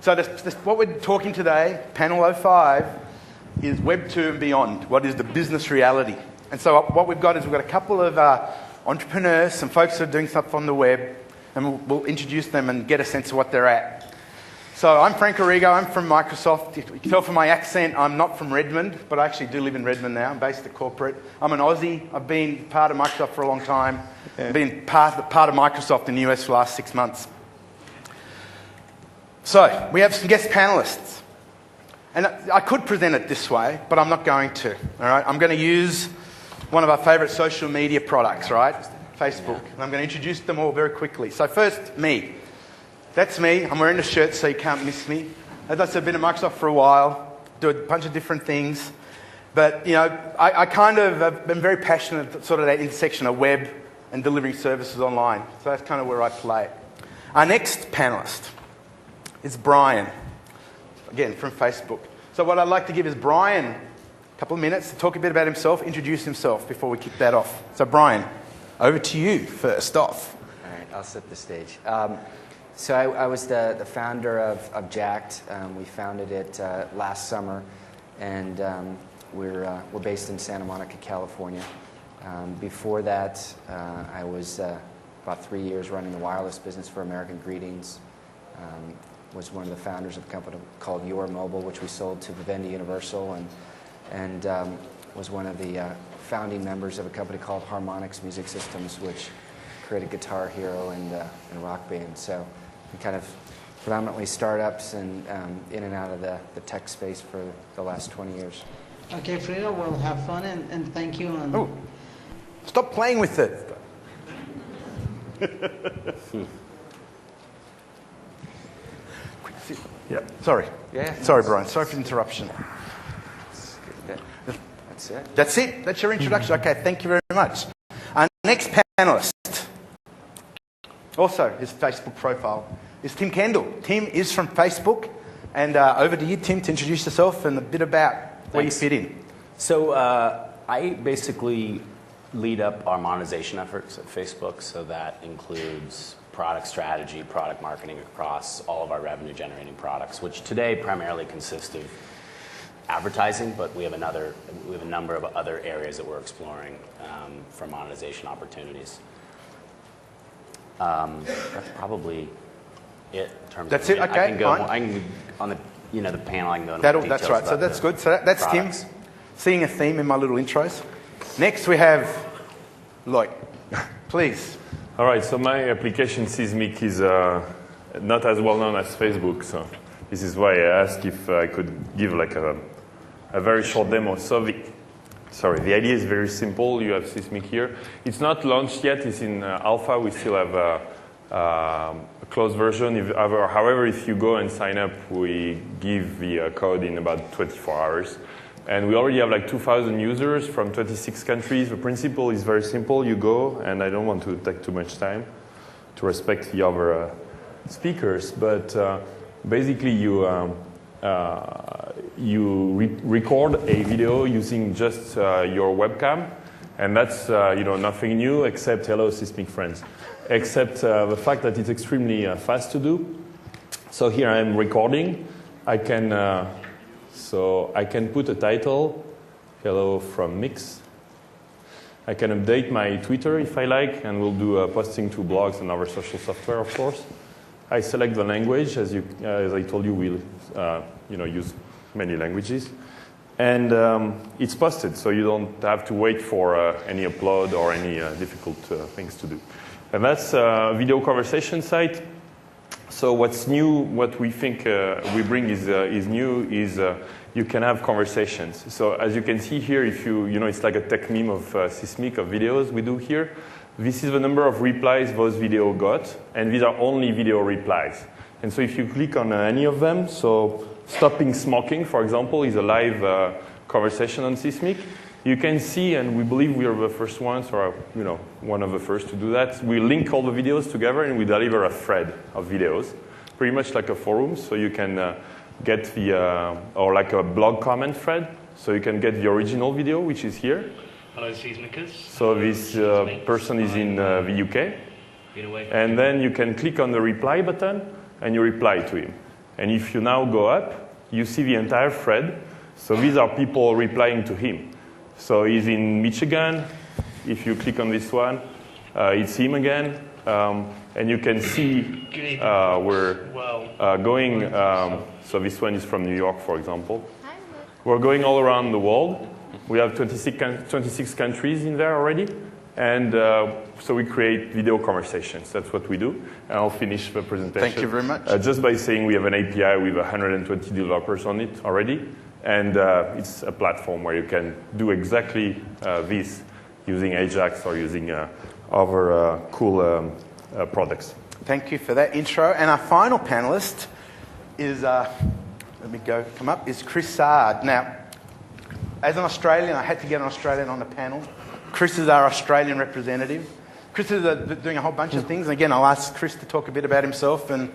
So what we're talking today, panel 05, is Web 2 and beyond. What is the business reality? And so what we've got is we've got a couple of entrepreneurs, some folks who are doing stuff on the web, and we'll introduce them and get a sense of what they're at. So I'm Frank Arrigo, I'm from Microsoft. You can tell from my accent I'm not from Redmond, but I actually do live in Redmond now. I'm based at corporate. I'm an Aussie. I've been part of Microsoft for a long time. I've been part of Microsoft in the US for the last 6 months. So we have some guest panelists. And I could present it this way, but I'm not going to. All right? I'm going to use one of our favorite social media products, right? Facebook. And I'm going to introduce them all very quickly. So first, me. That's me. I'm wearing a shirt so you can't miss me. As I said, I've been at Microsoft for a while, do a bunch of different things. But, you know, I kind of have been very passionate at sort of that intersection of web and delivering services online. So that's kind of where I play. Our next panelist is Brian, again, from Facebook. So what I'd like to give is Brian a couple of minutes to talk a bit about himself, introduce himself before we kick that off. So Brian, over to you first off. All right, I'll set the stage. So I was the founder of Jacked. We founded it last summer, and we're based in Santa Monica, California. Before that, I was about 3 years running the wireless business for American Greetings. Was one of the founders of a company called Your Mobile, which we sold to Vivendi Universal, and was one of the founding members of a company called Harmonix Music Systems, which created Guitar Hero and Rock Band. So we kind of predominantly startups and in and out of the tech space for the last 20 years. Okay, Frida, we'll have fun and thank you. Oh, stop playing with it. Yeah, sorry. Yeah. Sorry, Brian. Sorry for the interruption. That's it. That's it? That's your introduction? Okay, thank you very much. Our next panelist, also his Facebook profile, is Tim Kendall. Tim is from Facebook. And over to you, Tim, to introduce yourself and a bit about where you fit in. So I basically lead up our monetization efforts at Facebook, so that includes product strategy, product marketing across all of our revenue-generating products, which today primarily consist of advertising, but we have a number of other areas that we're exploring for monetization opportunities. That's probably it in terms that's of. That's it. Okay. I can on the the panel. I can go into more details. That's right. So that's good. So that's products. Tim. Seeing a theme in my little intros. Next we have Lloyd. Please. All right, so my application Seismic is not as well known as Facebook, so this is why I asked if I could give like a very short demo. So the idea is very simple. You have Seismic here. It's not launched yet. It's in alpha. We still have a closed version. However, if you go and sign up, we give the code in about 24 hours. And we already have like 2,000 users from 26 countries. The principle is very simple. You go, and I don't want to take too much time to respect the other speakers, but basically you record a video using just your webcam, and that's nothing new except hello Seismic friends, except the fact that it's extremely fast to do. So here I am recording. I can put a title, hello from Mix. I can update my Twitter if I like, and we'll do posting to blogs and other social software, of course. I select the language, as I told you, we'll use many languages. And it's posted, so you don't have to wait for any upload or any difficult things to do. And that's a video conversation site. So what's new, what we think we bring is new, is you can have conversations. So as you can see here, if it's like a tech meme of Seismic, of videos we do here. This is the number of replies those videos got, and these are only video replies. And so if you click on any of them, so stopping smoking, for example, is a live conversation on Seismic. You can see, and we believe we are the first ones, or one of the first to do that. We link all the videos together, and we deliver a thread of videos, pretty much like a forum. So you can get the or like a blog comment thread. So you can get the original video, which is here, Hello, Seismicers. So this person is in the UK. Been away from And then you can click on the reply button and you reply to him. And if you now go up, you see the entire thread. So these are people replying to him. So he's in Michigan. If you click on this one, it's him again. And you can see we're going. So this one is from New York, for example. We're going all around the world. We have 26 countries in there already. And so we create video conversations. That's what we do. And I'll finish the presentation. Thank you very much. Just by saying we have an API with 120 developers on it already. And it's a platform where you can do exactly this using Ajax or using other cool products. Thank you for that intro. And our final panelist is, come up, is Chris Sard. Now, as an Australian, I had to get an Australian on the panel. Chris is our Australian representative. Chris is doing a whole bunch of things. Again, I'll ask Chris to talk a bit about himself and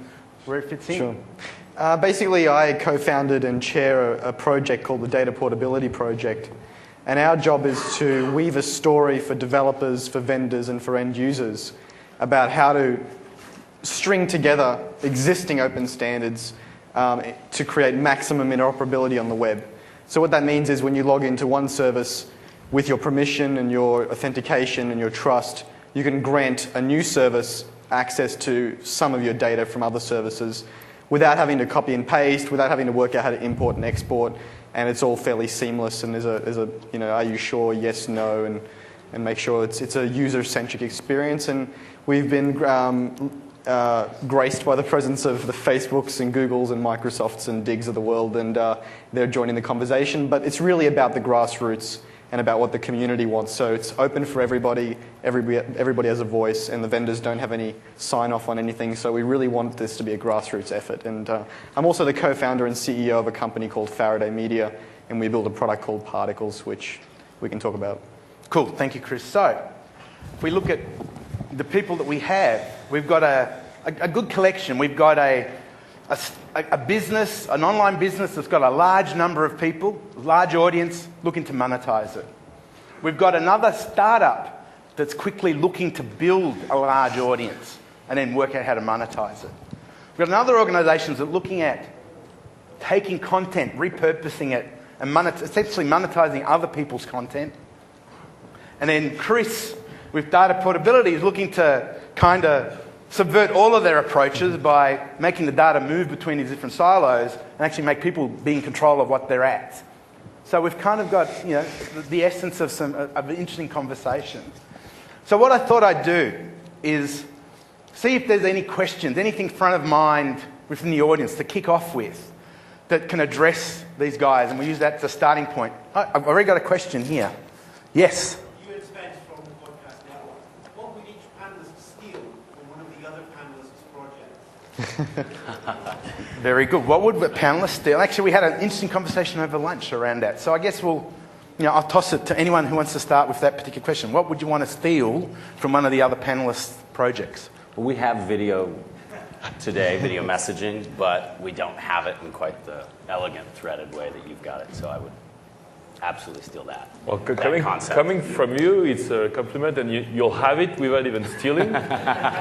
where it fits in. Sure. Basically, I co-founded and chair a project called the Data Portability Project. And our job is to weave a story for developers, for vendors, and for end users about how to string together existing open standards to create maximum interoperability on the web. So what that means is when you log into one service with your permission and your authentication and your trust, you can grant a new service access to some of your data from other services without having to copy and paste, without having to work out how to import and export, and it's all fairly seamless. And there's a are you sure, yes, no, and make sure it's a user-centric experience. And we've been graced by the presence of the Facebooks and Googles and Microsofts and Digs of the world, and they're joining the conversation. But it's really about the grassroots and about what the community wants. So it's open for everybody. Everybody has a voice, and the vendors don't have any sign-off on anything. So we really want this to be a grassroots effort. And I'm also the co-founder and CEO of a company called Faraday Media, and we build a product called Particles, which we can talk about. Cool, thank you, Chris. So if we look at the people that we have, we've got a good collection. We've got a business, an online business that's got a large number of people, large audience, looking to monetize it. We've got another startup that's quickly looking to build a large audience and then work out how to monetize it. We've got another organisation that's looking at taking content, repurposing it, and essentially monetizing other people's content. And then Chris, with data portability, is looking to kind of subvert all of their approaches by making the data move between these different silos and actually make people be in control of what they're at. So we've kind of got, the essence of of an interesting conversation. So what I thought I'd do is see if there's any questions, anything front of mind within the audience to kick off with that can address these guys, and we use that as a starting point. I've already got a question here. Yes? Very good. What would the panelists steal? Actually, we had an interesting conversation over lunch around that. So I guess I'll toss it to anyone who wants to start with that particular question. What would you want to steal from one of the other panelists' projects? Well, we have video today, video messaging, but we don't have it in quite the elegant threaded way that you've got it. So I would absolutely steal that. Well, coming from you, it's a compliment, and you'll have it without even stealing,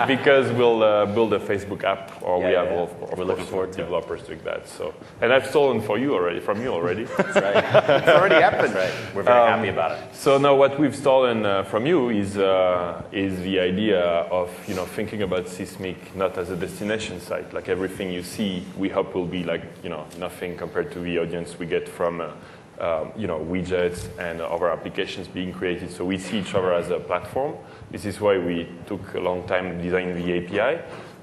because we'll build a Facebook app, or we have we're looking forward to developers doing that. So, and I've stolen from you already. That's right. It's already happened. That's right. We're very happy about it. So now, what we've stolen from you is the idea of thinking about Seismic not as a destination site. Like everything you see, we hope will be like nothing compared to the audience we get from. Widgets and other applications being created. So we see each other as a platform. This is why we took a long time designing the API.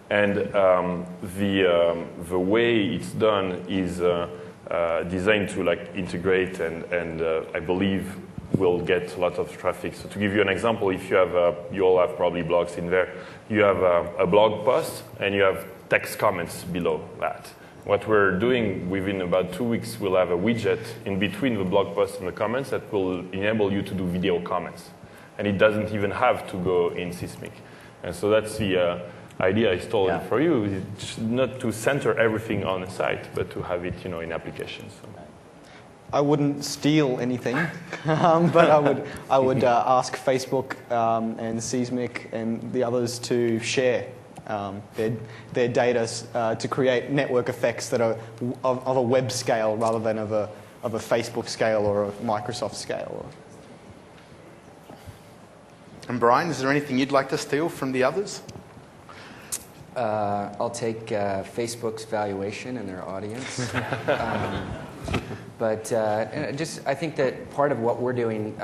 And the way it's done is designed to integrate and I believe will get a lot of traffic. So to give you an example, if you have, you all have probably blogs in there, you have a blog post and you have text comments below that. What we're doing within about 2 weeks, we'll have a widget in between the blog post and the comments that will enable you to do video comments. And it doesn't even have to go in Seismic. And so that's the idea I stole for you, is not to center everything on a site, but to have it in applications. So. I wouldn't steal anything, but I would ask Facebook and Seismic and the others to share their data to create network effects that are of a web scale rather than of a Facebook scale or a Microsoft scale. And Brian, is there anything you'd like to steal from the others? I'll take Facebook's valuation and their audience. But I think that part of what we're doing,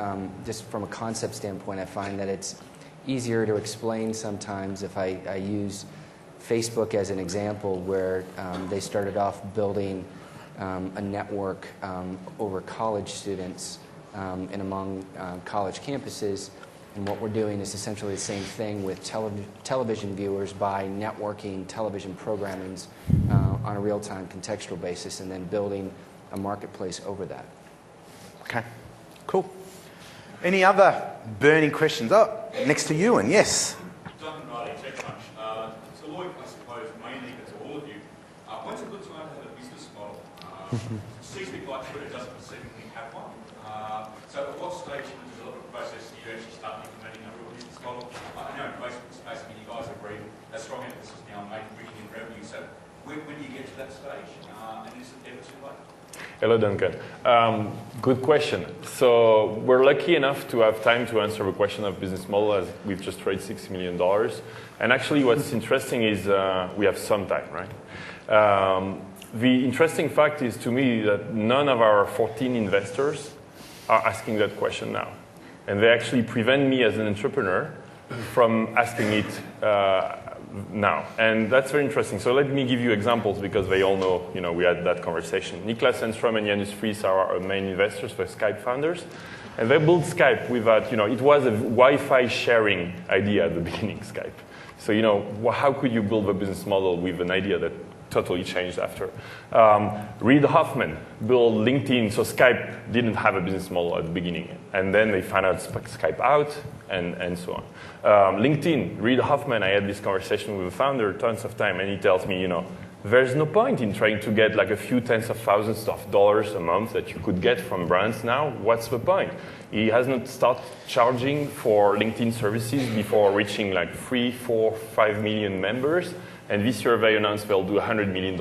just from a concept standpoint, I find that it's easier to explain sometimes if I use Facebook as an example, where they started off building a network over college students and among college campuses. And what we're doing is essentially the same thing with television viewers by networking television programmings on a real-time contextual basis and then building a marketplace over that. Okay, cool. Any other burning questions? Oh, next to you, and yes. Duncan Riley, TechCrunch. So Lloyd, I suppose, mainly to all of you. When's a good time to have a business model? Seismic, like Twitter, doesn't specifically have one. So at what stage in the development process do you actually start implementing a real business model? I know in Facebook space, you guys agree a strong emphasis now on bringing in revenue. So when do you get to that stage? And is it ever too late? Hello, Duncan. Good question. So we're lucky enough to have time to answer the question of business model, as we've just raised $6 million. And actually what's interesting is we have some time, right? The interesting fact is to me that none of our 14 investors are asking that question now. And they actually prevent me as an entrepreneur from asking it now. And that's very interesting. So let me give you examples because they all know, we had that conversation. Niklas Enstrom and Janus Friis are our main investors, the Skype founders. And they built Skype with that, it was a Wi-Fi sharing idea at the beginning, Skype. So, how could you build a business model with an idea that totally changed after? Reid Hoffman built LinkedIn, so Skype didn't have a business model at the beginning. And then they found out Skype out, and so on. LinkedIn, Reid Hoffman, I had this conversation with the founder tons of time, and he tells me, there's no point in trying to get like a few tens of thousands of dollars a month that you could get from brands now. What's the point? He has not started charging for LinkedIn services before reaching like 3, 4, 5 million members. And this year they announced they'll do $100 million.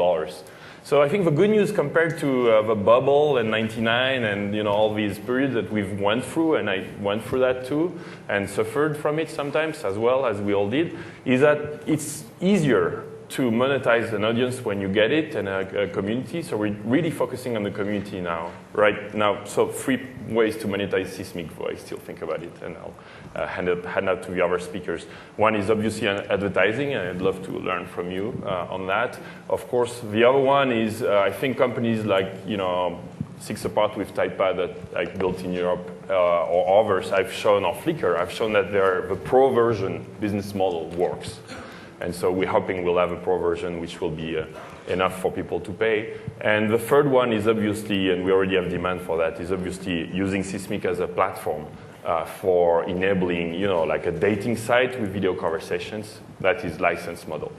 So I think the good news compared to the bubble and 99 and all these periods that we've went through, and I went through that too, and suffered from it sometimes as well as we all did, is that it's easier to monetize an audience when you get it and a community. So we're really focusing on the community now, right now. So 3 ways to monetize Seismic, though I still think about it, and I'll hand out to the other speakers. One is obviously advertising, and I'd love to learn from you on that. Of course, the other one is I think companies like Six Apart with Typepad that I built in Europe or others I've shown, or Flickr, I've shown that the pro version business model works. And so we're hoping we'll have a pro version which will be enough for people to pay. And the third one is obviously, and we already have demand for that, is obviously using Seismic as a platform for enabling, like a dating site with video conversations. That is licensed model.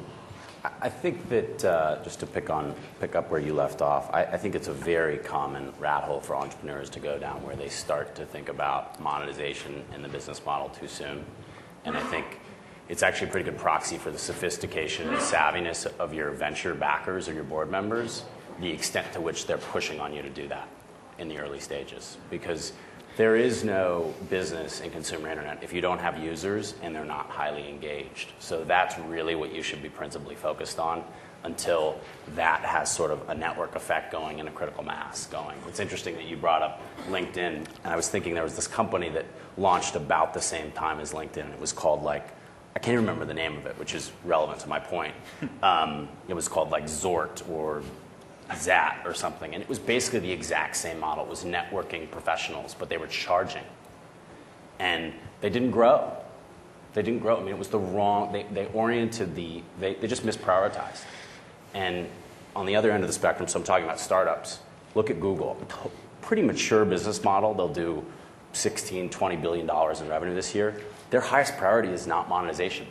I think that just to pick up where you left off, I think it's a very common rat hole for entrepreneurs to go down, where they start to think about monetization in the business model too soon. And I think it's actually a pretty good proxy for the sophistication and savviness of your venture backers or your board members, the extent to which they're pushing on you to do that in the early stages. Because there is no business in consumer internet if you don't have users and they're not highly engaged. So that's really what you should be principally focused on until that has sort of a network effect going and a critical mass going. It's interesting that you brought up LinkedIn, and I was thinking there was this company that launched about the same time as LinkedIn. It was called I can't even remember the name of it, which is relevant to my point. It was called Zort or Zat or something. And it was basically the exact same model. It was networking professionals, but they were charging. And they didn't grow. They didn't grow. I mean, it was the wrong, they oriented they just misprioritized. And on the other end of the spectrum, so I'm talking about startups, look at Google. Pretty mature business model. They'll do $16, $20 billion in revenue this year. Their highest priority is not monetization.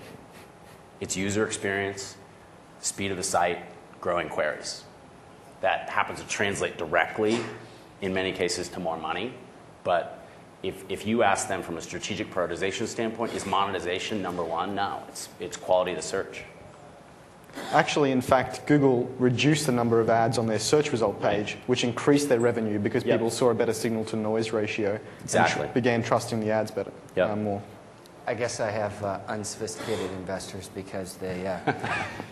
It's user experience, speed of the site, growing queries. That happens to translate directly in many cases to more money. But if you ask them from a strategic prioritization standpoint, is monetization number one? No, it's quality of the search. Actually, in fact, Google reduced the number of ads on their search result page, which increased their revenue because people saw a better signal-to-noise ratio Exactly. and began trusting the ads better, more. I guess I have unsophisticated investors because they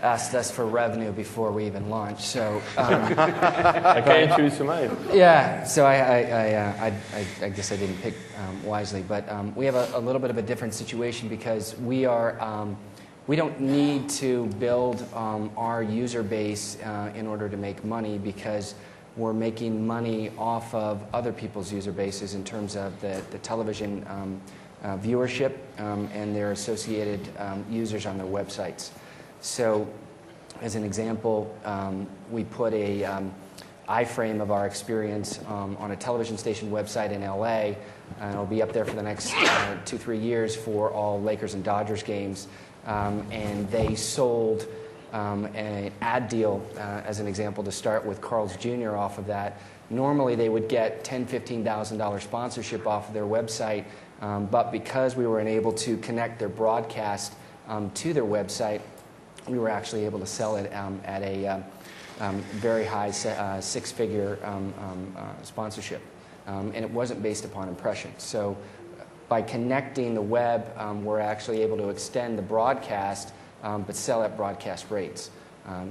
asked us for revenue before we even launched. So I can introduce you mine. yeah, so I guess I didn't pick wisely, but we have a little bit of a different situation because we don't need to build our user base in order to make money because we're making money off of other people's user bases in terms of the television viewership and their associated users on their websites. So as an example, we put a iframe of our experience on a television station website in LA, and it'll be up there for the next 2-3 years for all Lakers and Dodgers games. And they sold an ad deal, as an example, to start with Carl's Jr. off of that. Normally, they would get $10,000, $15,000 sponsorship off of their website, but because we were able to connect their broadcast to their website, we were actually able to sell it at a very high six-figure sponsorship. And it wasn't based upon impressions. So by connecting the web, we're actually able to extend the broadcast, but sell at broadcast rates.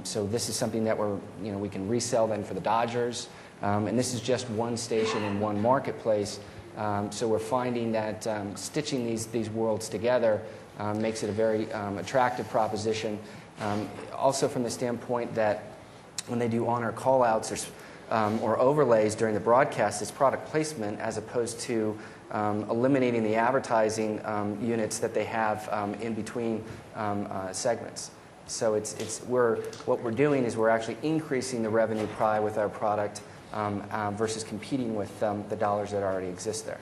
So this is something that we can resell then for the Dodgers, and this is just one station in one marketplace. So we're finding that stitching these worlds together makes it a very attractive proposition. Also from the standpoint that when they do on-air call-outs or overlays during the broadcast, it's product placement as opposed to eliminating the advertising units that they have in between segments. So what we're doing is we're actually increasing the revenue pie with our product versus competing with the dollars that already exist there.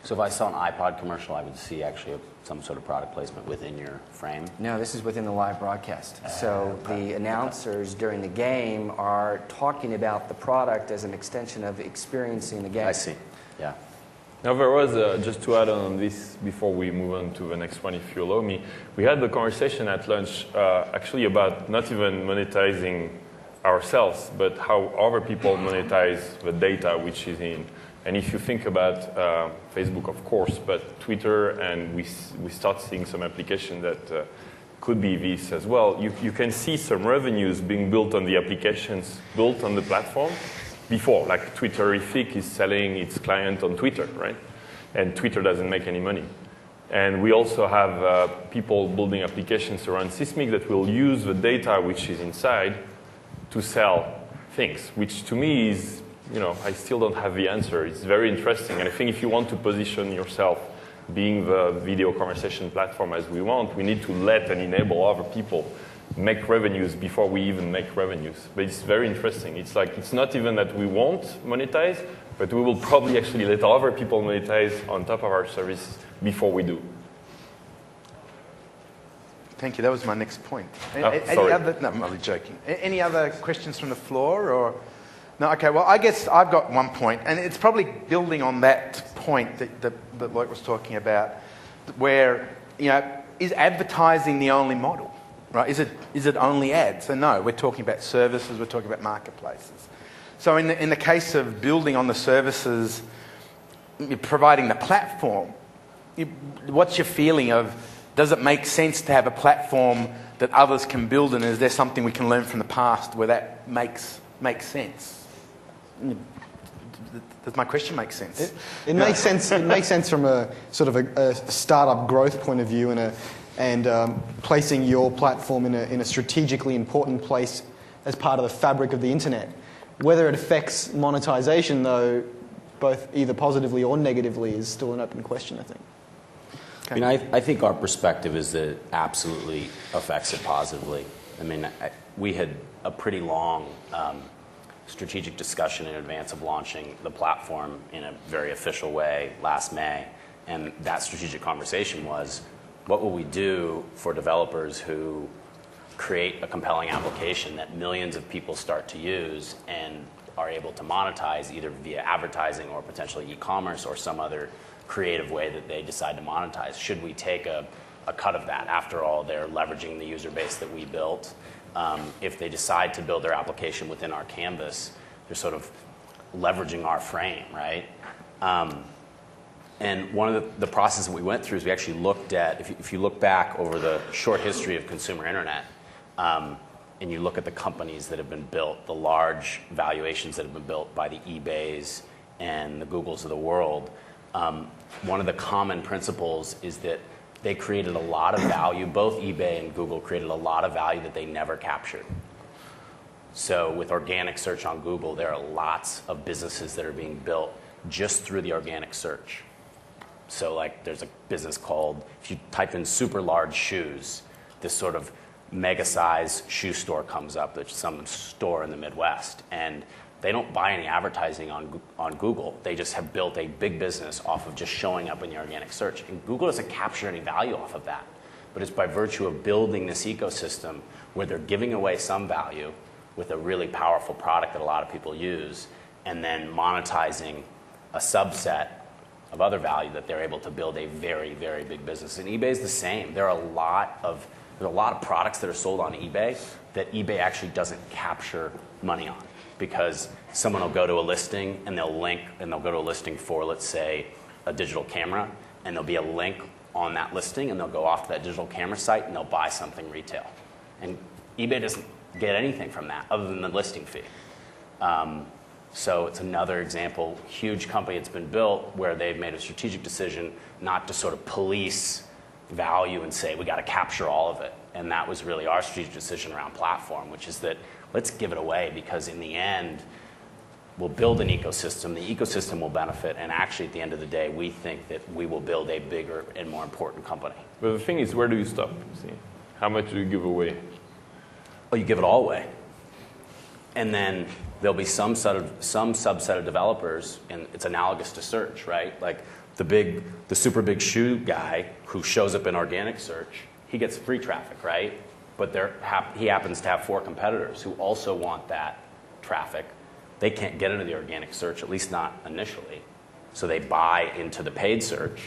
So if I saw an iPod commercial, I would see actually some sort of product placement within your frame? No, this is within the live broadcast. So the announcers during the game are talking about the product as an extension of experiencing the game. I see, yeah. Now there was, just to add on this before we move on to the next one, if you allow me, we had the conversation at lunch actually about not even monetizing ourselves, but how other people monetize the data which is in. And if you think about Facebook, of course, but Twitter, and we start seeing some application that could be this as well, you can see some revenues being built on the applications built on the platform before, like Twitterific is selling its client on Twitter, right? And Twitter doesn't make any money. And we also have people building applications around Sysmic that will use the data which is inside to sell things, which to me is, I still don't have the answer. It's very interesting. And I think if you want to position yourself being the video conversation platform as we want, we need to let and enable other people make revenues before we even make revenues. But it's very interesting. It's like, it's not even that we won't monetize, but we will probably actually let other people monetize on top of our service before we do. Thank you. That was my next point. Sorry. No, I'm only joking. Any other questions from the floor? Or no? Okay. Well, I guess I've got one point, and it's probably building on that point that Lloyd was talking about, where is advertising the only model? Right? Is it only ads? So no, we're talking about services. We're talking about marketplaces. So in the case of building on the services, providing the platform, what's your feeling of? Does it make sense to have a platform that others can build, and is there something we can learn from the past where that makes sense? Does my question make sense? It makes sense. It makes sense from a sort of a startup growth point of view, and placing your platform in a strategically important place as part of the fabric of the internet. Whether it affects monetization, though, both either positively or negatively, is still an open question, I think. I mean, I think our perspective is that it absolutely affects it positively. I mean, we had a pretty long strategic discussion in advance of launching the platform in a very official way last May. And that strategic conversation was, what will we do for developers who create a compelling application that millions of people start to use, and are able to monetize either via advertising or potentially e-commerce or some other creative way that they decide to monetize. Should we take a cut of that? After all, they're leveraging the user base that we built. If they decide to build their application within our canvas, they're sort of leveraging our frame, right? And one of the processes we went through is we actually looked at, if you look back over the short history of consumer internet, and you look at the companies that have been built, the large valuations that have been built by the eBays and the Googles of the world, one of the common principles is that they created a lot of value. Both eBay and Google created a lot of value that they never captured. So with organic search on Google, there are lots of businesses that are being built just through the organic search. So like there's a business called, if you type in super large shoes, this sort of mega size shoe store comes up. It's some store in the Midwest. And they don't buy any advertising on Google. They just have built a big business off of just showing up in the organic search. And Google doesn't capture any value off of that. But it's by virtue of building this ecosystem where they're giving away some value with a really powerful product that a lot of people use, and then monetizing a subset of other value that they're able to build a very, very big business. And eBay is the same. There's a lot of products that are sold on eBay that eBay actually doesn't capture money on, because someone will go to a listing and they'll link, and they'll go to a listing for, let's say, a digital camera, and there'll be a link on that listing, and they'll go off to that digital camera site and they'll buy something retail. And eBay doesn't get anything from that other than the listing fee. So it's another example, huge company that's been built where they've made a strategic decision not to sort of police value and say we got to capture all of it. And that was really our strategic decision around platform, which is that let's give it away, because in the end, we'll build an ecosystem, the ecosystem will benefit, and actually at the end of the day, we think that we will build a bigger and more important company. But the thing is, where do you stop? See, how much do you give away? Oh, you give it all away. And then there'll be some subset of developers, and it's analogous to search, right? Like the super big shoe guy who shows up in organic search, he gets free traffic, right? But he happens to have 4 competitors who also want that traffic. They can't get into the organic search, at least not initially. So they buy into the paid search.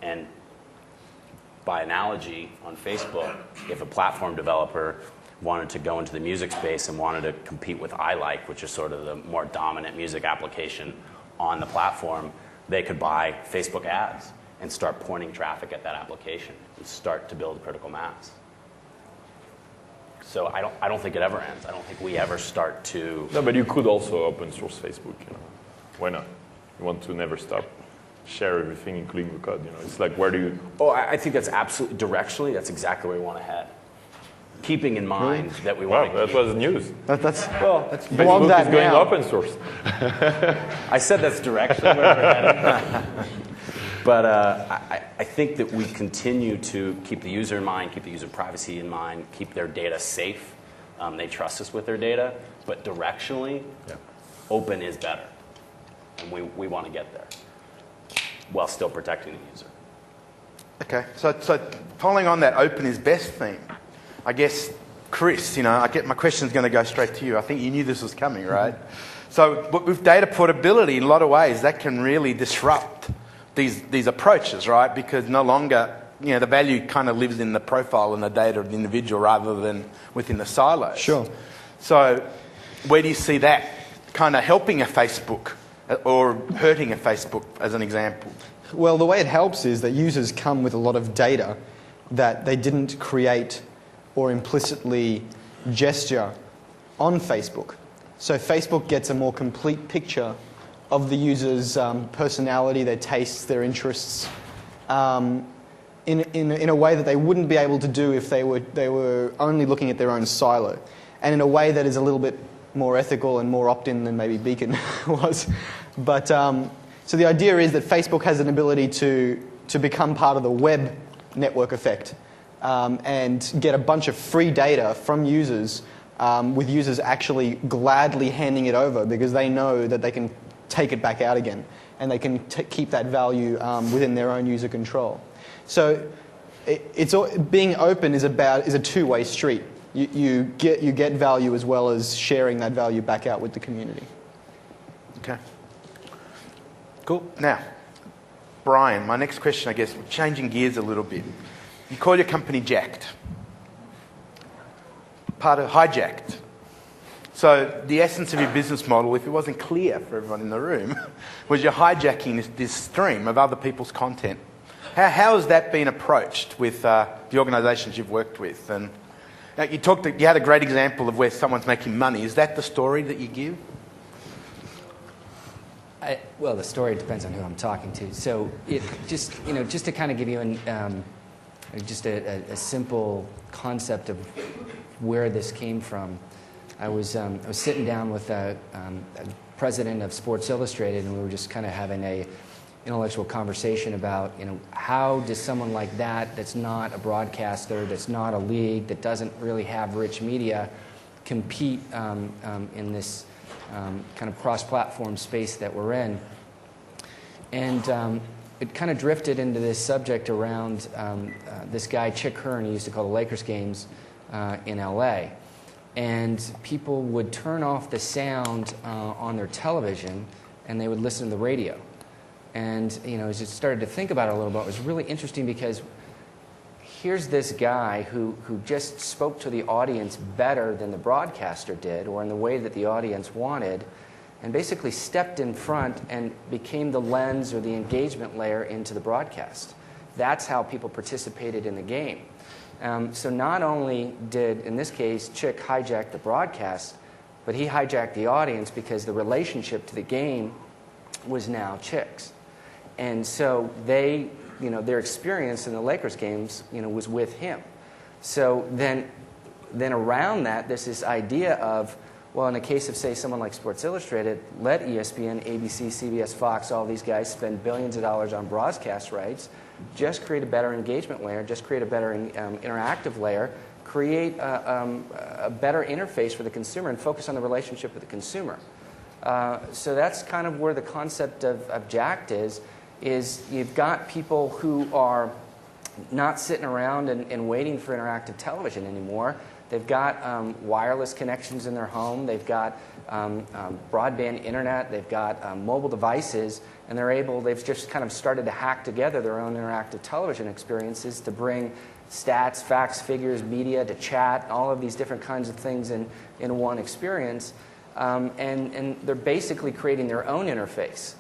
And by analogy, on Facebook, if a platform developer wanted to go into the music space and wanted to compete with iLike, which is sort of the more dominant music application on the platform, they could buy Facebook ads and start pointing traffic at that application and start to build critical mass. So I don't think it ever ends. I don't think we ever start to... No, but you could also open source Facebook. Why not? You want to never stop. Share everything, including the code. It's like, where do you... Oh, I think that's absolutely, directionally, that's exactly where we want to head. Keeping in mind that we want to... That was news. Let's Facebook that is going now. open source. I said that's directionally where we're headed. But I think that we continue to keep the user in mind, keep the user privacy in mind, keep their data safe. They trust us with their data. But directionally, open is better. And we want to get there while still protecting the user. Okay, so following on that open is best theme, I guess, Chris, my question's going to go straight to you. I think you knew this was coming, right? So with data portability, in a lot of ways, that can really disrupt these approaches, right? Because no longer, the value kind of lives in the profile and the data of the individual rather than within the silos. Sure. So where do you see that kind of helping a Facebook or hurting a Facebook, as an example? Well, the way it helps is that users come with a lot of data that they didn't create or implicitly gesture on Facebook. So Facebook gets a more complete picture of the user's personality, their tastes, their interests, in a way that they wouldn't be able to do if they were only looking at their own silo, and in a way that is a little bit more ethical and more opt-in than maybe Beacon was. But so the idea is that Facebook has an ability to become part of the web network effect and get a bunch of free data from users, with users actually gladly handing it over because they know that they can take it back out again, and they can keep that value within their own user control. So being open is a two-way street. you get value as well as sharing that value back out with the community. Okay. Cool. Now, Brian, my next question, I guess, changing gears a little bit. You call your company Jacked. Part of Hijacked. So the essence of your business model, if it wasn't clear for everyone in the room, was you're hijacking this stream of other people's content. How has that been approached with the organisations you've worked with? And you had a great example of where someone's making money. Is that the story that you give? Well, the story depends on who I'm talking to. So, just to kind of give you just a simple concept of where this came from. I was sitting down with a president of Sports Illustrated, and we were just kind of having a intellectual conversation about, how does someone like that's not a broadcaster, that's not a league, that doesn't really have rich media, compete in this kind of cross-platform space that we're in. And it kind of drifted into this subject around this guy, Chick Hearn, he used to call the Lakers games in LA. And people would turn off the sound on their television, and they would listen to the radio. And as I started to think about it a little bit, it was really interesting because here's this guy who just spoke to the audience better than the broadcaster did, or in the way that the audience wanted, and basically stepped in front and became the lens or the engagement layer into the broadcast. That's how people participated in the game. So not only did, in this case, Chick hijack the broadcast, but he hijacked the audience because the relationship to the game was now Chick's. And so their experience in the Lakers games, was with him. So then around that, there's this idea of, well, in the case of, say, someone like Sports Illustrated, let ESPN, ABC, CBS, Fox, all these guys spend billions of dollars on broadcast rights, just create a better engagement layer, just create a better interactive layer, create a better interface for the consumer, and focus on the relationship with the consumer. So that's kind of where the concept of Jacked is you've got people who are not sitting around and waiting for interactive television anymore. They've got wireless connections in their home. They've got broadband internet. They've got mobile devices, and they've just kind of started to hack together their own interactive television experiences to bring stats, facts, figures, media, to chat, all of these different kinds of things in one experience. And they're basically creating their own interface.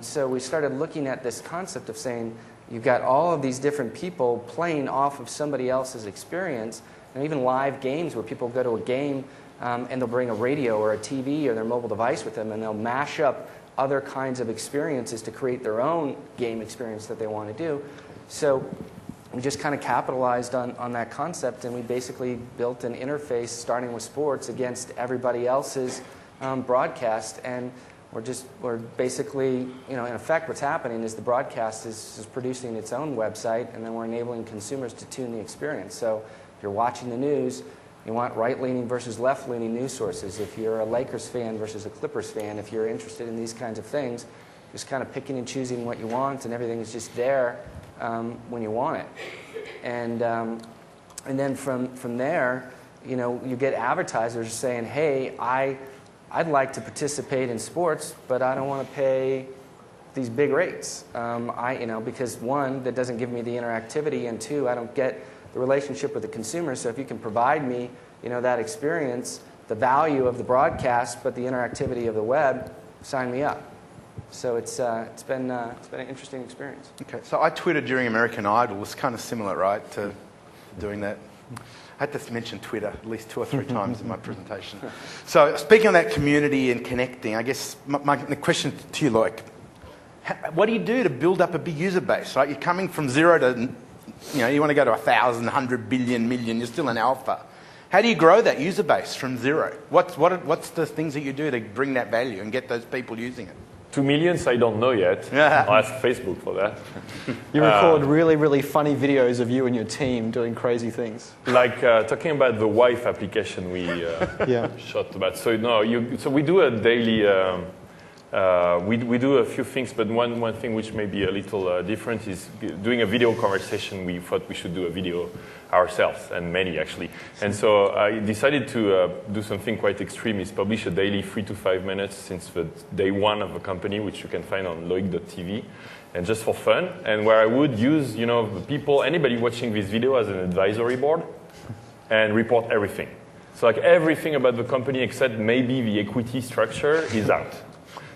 So we started looking at this concept of saying, you've got all of these different people playing off of somebody else's experience, and even live games where people go to a game and they'll bring a radio or a TV or their mobile device with them, and they'll mash up other kinds of experiences to create their own game experience that they want to do. So we just kind of capitalized on that concept, and we basically built an interface starting with sports against everybody else's broadcast. And we're basically, in effect, what's happening is the broadcast is producing its own website, and then we're enabling consumers to tune the experience. So if you're watching the news, you want right-leaning versus left-leaning news sources. If you're a Lakers fan versus a Clippers fan, if you're interested in these kinds of things, just kind of picking and choosing what you want, and everything is just there when you want it. And then from there, you get advertisers saying, hey, I'd like to participate in sports, but I don't want to pay these big rates. Because one, that doesn't give me the interactivity, and two, I don't get the relationship with the consumer. So if you can provide me, that experience, the value of the broadcast, but the interactivity of the web, sign me up. So it's been an interesting experience. Okay, so I tweeted during American Idol. It's kind of similar, right, to doing that. I had to mention Twitter at least 2 or 3 times in my presentation. So speaking of that community and connecting, I guess the question to you, Loic, what do you do to build up a big user base, right? You're coming from 0 to, you want to go to 1,000, 100 billion, million, you're still an alpha. How do you grow that user base from 0? What's the things that you do to bring that value and get those people using it? 2 million, I don't know yet. I'll ask Facebook for that. You record really, really funny videos of you and your team doing crazy things. Like talking about the wife application we shot about. So we do a daily We do a few things, but one thing which may be a little different is doing a video conversation. We thought we should do a video ourselves, and many actually. And so I decided to do something quite extreme, is publish a daily 3 to 5 minutes since the day one of the company, which you can find on loic.tv, and just for fun, and where I would use, you know, the people, anybody watching this video as an advisory board, and report everything. So like everything about the company except maybe the equity structure is out.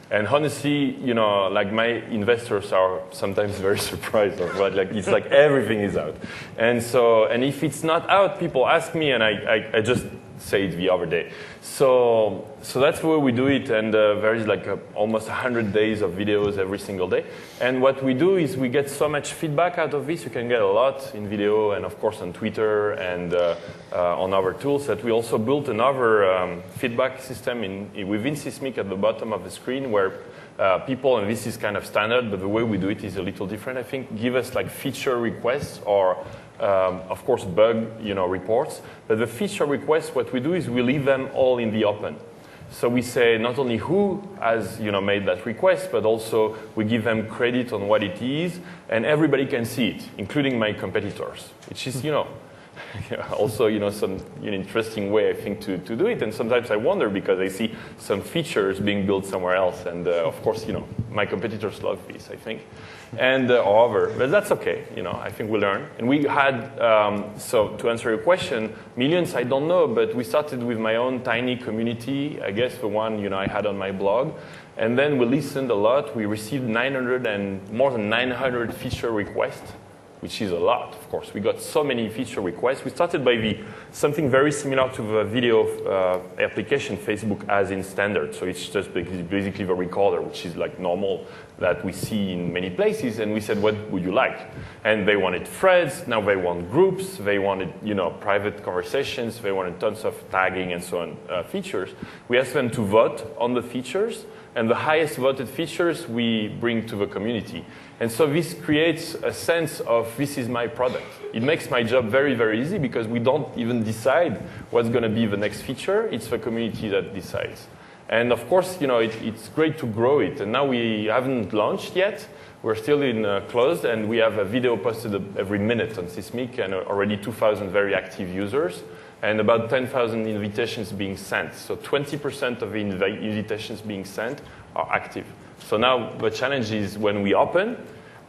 And honestly, you know, like my investors are sometimes very surprised of what, like it's like everything is out. And so, and if it's not out, people ask me, and I just say it the other day. So that's the way we do it, and there is like almost 100 days of videos every single day. And what we do is we get so much feedback out of this. You can get a lot in video, and of course on Twitter and on our tools, that we also built another feedback system within Sysmic at the bottom of the screen, where people, and this is kind of standard, but the way we do it is a little different, I think, give us like feature requests or of course, bug reports. But the feature requests, what we do is we leave them all in the open. So we say not only who has made that request, but also we give them credit on what it is, and everybody can see it, including my competitors, which is also some interesting way, I think, to do it. And sometimes I wonder, because I see some features being built somewhere else, and of course my competitors love this, I think. And however, but that's okay. I think we learn. And we had, so to answer your question, millions, I don't know, but we started with my own tiny community, I guess the one I had on my blog. And then we listened a lot. We received more than 900 feature requests, which is a lot, of course. We got so many feature requests. We started by something very similar to the video application Facebook has in standard. So it's just basically the recorder, which is like normal that we see in many places. And we said, what would you like? And they wanted threads. Now they want groups. They wanted private conversations. They wanted tons of tagging and so on features. We asked them to vote on the features. And the highest voted features we bring to the community. And so this creates a sense of, this is my product. It makes my job very, very easy, because we don't even decide what's going to be the next feature. It's the community that decides. And of course, it's great to grow it. And now we haven't launched yet. We're still in closed, and we have a video posted every minute on Sysmic, and already 2,000 very active users, and about 10,000 invitations being sent. So 20% of the invitations being sent are active. So now the challenge is, when we open,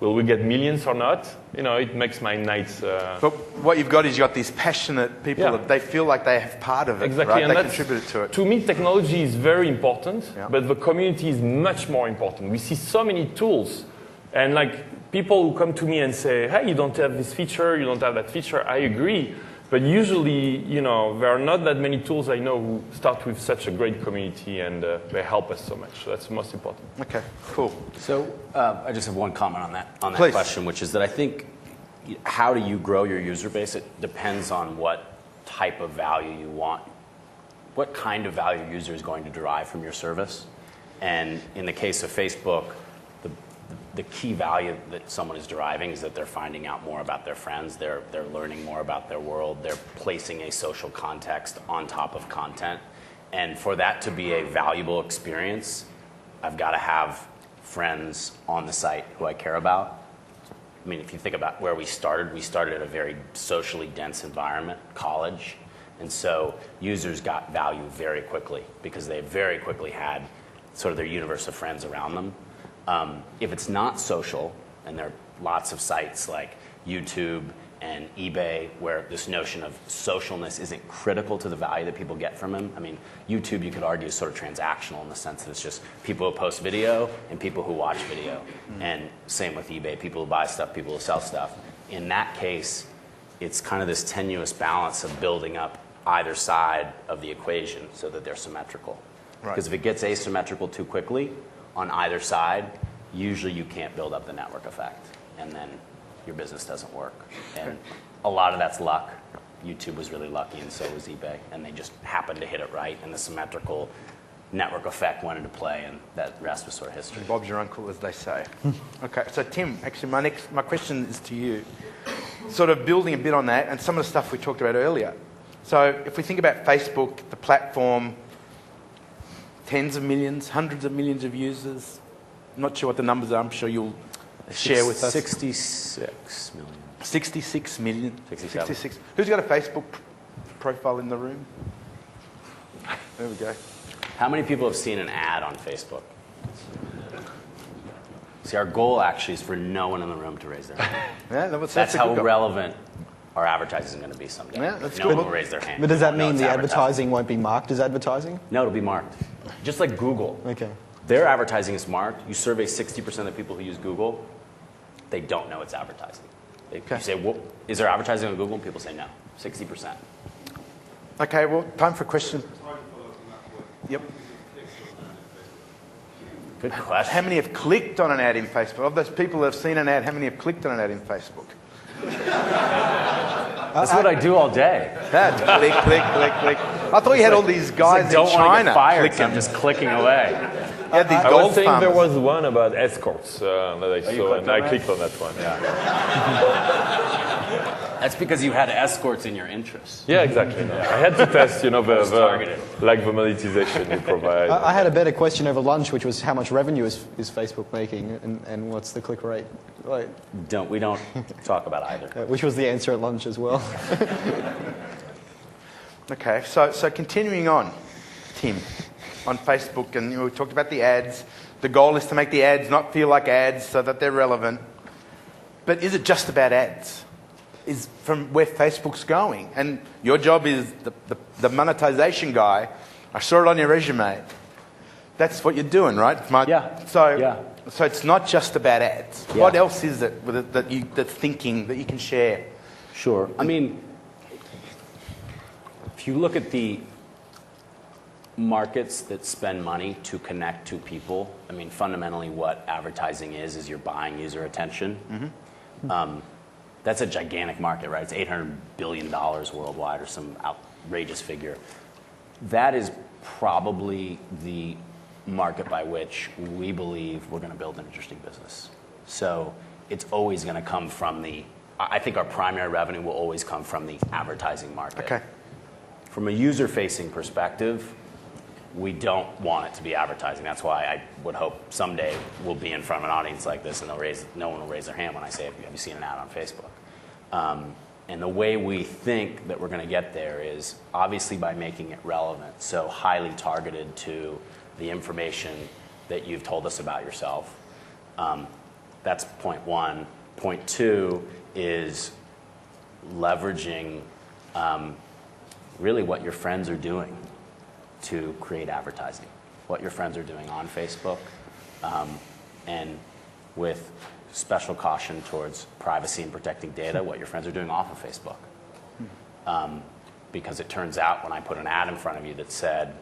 will we get millions or not? It makes my nights. But what you've got is these passionate people that they feel like they have part of it, exactly, right? and they contributed to it. To me, technology is very important, but the community is much more important. We see so many tools, and like people who come to me and say, hey, you don't have this feature, you don't have that feature. I agree. But usually, there are not that many tools I know who start with such a great community, and they help us so much. So that's the most important. Okay, cool. So I just have one comment on that Please. question, which is that I think, how do you grow your user base? It depends on what type of value you want. What kind of value your user is going to derive from your service. And in the case of Facebook, the key value that someone is deriving is that they're finding out more about their friends, they're learning more about their world, they're placing a social context on top of content. And for that to be a valuable experience, I've got to have friends on the site who I care about. I mean, if you think about where we started at a very socially dense environment, college. And so users got value very quickly, because they very quickly had sort of their universe of friends around them. If it's not social, and there are lots of sites like YouTube and eBay where this notion of socialness isn't critical to the value that people get from them. I mean, YouTube, you could argue, is sort of transactional in the sense that it's just people who post video and people who watch video. And same with eBay, people who buy stuff, people who sell stuff. In that case, it's kind of this tenuous balance of building up either side of the equation so that they're symmetrical. Because if it gets asymmetrical too quickly on either side, usually you can't build up the network effect, and then your business doesn't work. And a lot of that's luck. YouTube was really lucky, and so was eBay, and they just happened to hit it right, and the symmetrical network effect went into play, and that rest was sort of history. Bob's your uncle, as they say. Okay, so Tim, actually my question is to you. Sort of building a bit on that, and some of the stuff we talked about earlier. So if we think about Facebook, the platform, tens of millions, hundreds of millions of users? I'm not sure what the numbers are. I'm sure you'll share with us. 66 million. 66 million. 67. 66. Who's got a Facebook profile in the room? There we go. How many people have seen an ad on Facebook? See, our goal actually is for no one in the room to raise their hand. Yeah, That's a how good goal. relevant our advertising is going to be someday. Yeah, that's no good. one will raise their hand. But does that No, mean it's the advertising won't be marked as advertising? No, it'll be marked. Just like Google. Okay. Their advertising is marked. You survey 60% of people who use Google, they don't know it's advertising. Okay. You say, well, is there advertising on Google? And people say no, 60%. Okay, well, time for questions. Yep. Good question. How many have clicked on an ad in Facebook? Of those people that have seen an ad, how many have clicked on an ad in Facebook? That's what I do all day. That click, click, click, click. I thought you had all these guys don't in want to China get fired, so clicking. I'm just clicking away. You had these I gold was saying there farmers. was one about escorts that I saw, and I clicked on that one. That's because you had escorts in your interests. Yeah, exactly. No. I had to test, targeted. the monetization you provide. I had a better question over lunch, which was how much revenue is Facebook making, and what's the click rate? Like, We don't talk about either. which was the answer at lunch as well. Okay, so continuing on, Tim, on Facebook, and we talked about the ads. The goal is to make the ads not feel like ads so that they're relevant. But is it just about ads? Is from where Facebook's going? And your job is the monetization guy. I saw it on your resume. That's what you're doing, right? Yeah. So it's not just about ads. Yeah. What else is it that's thinking that you can share? Sure. I mean, if you look at the markets that spend money to connect to people, I mean, fundamentally what advertising is you're buying user attention. Mm-hmm. That's a gigantic market, right? It's $800 billion worldwide or some outrageous figure. That is probably the market by which we believe we're going to build an interesting business. So it's always going to come from I think our primary revenue will always come from the advertising market. Okay. From a user-facing perspective, we don't want it to be advertising. That's why I would hope someday we'll be in front of an audience like this and no one will raise their hand when I say, have you seen an ad on Facebook? And the way we think that we're going to get there is obviously by making it relevant, so highly targeted to the information that you've told us about yourself. That's point one. Point two is leveraging really what your friends are doing to create advertising, what your friends are doing on Facebook, and with special caution towards privacy and protecting data, what your friends are doing off of Facebook. Because it turns out when I put an ad in front of you that said,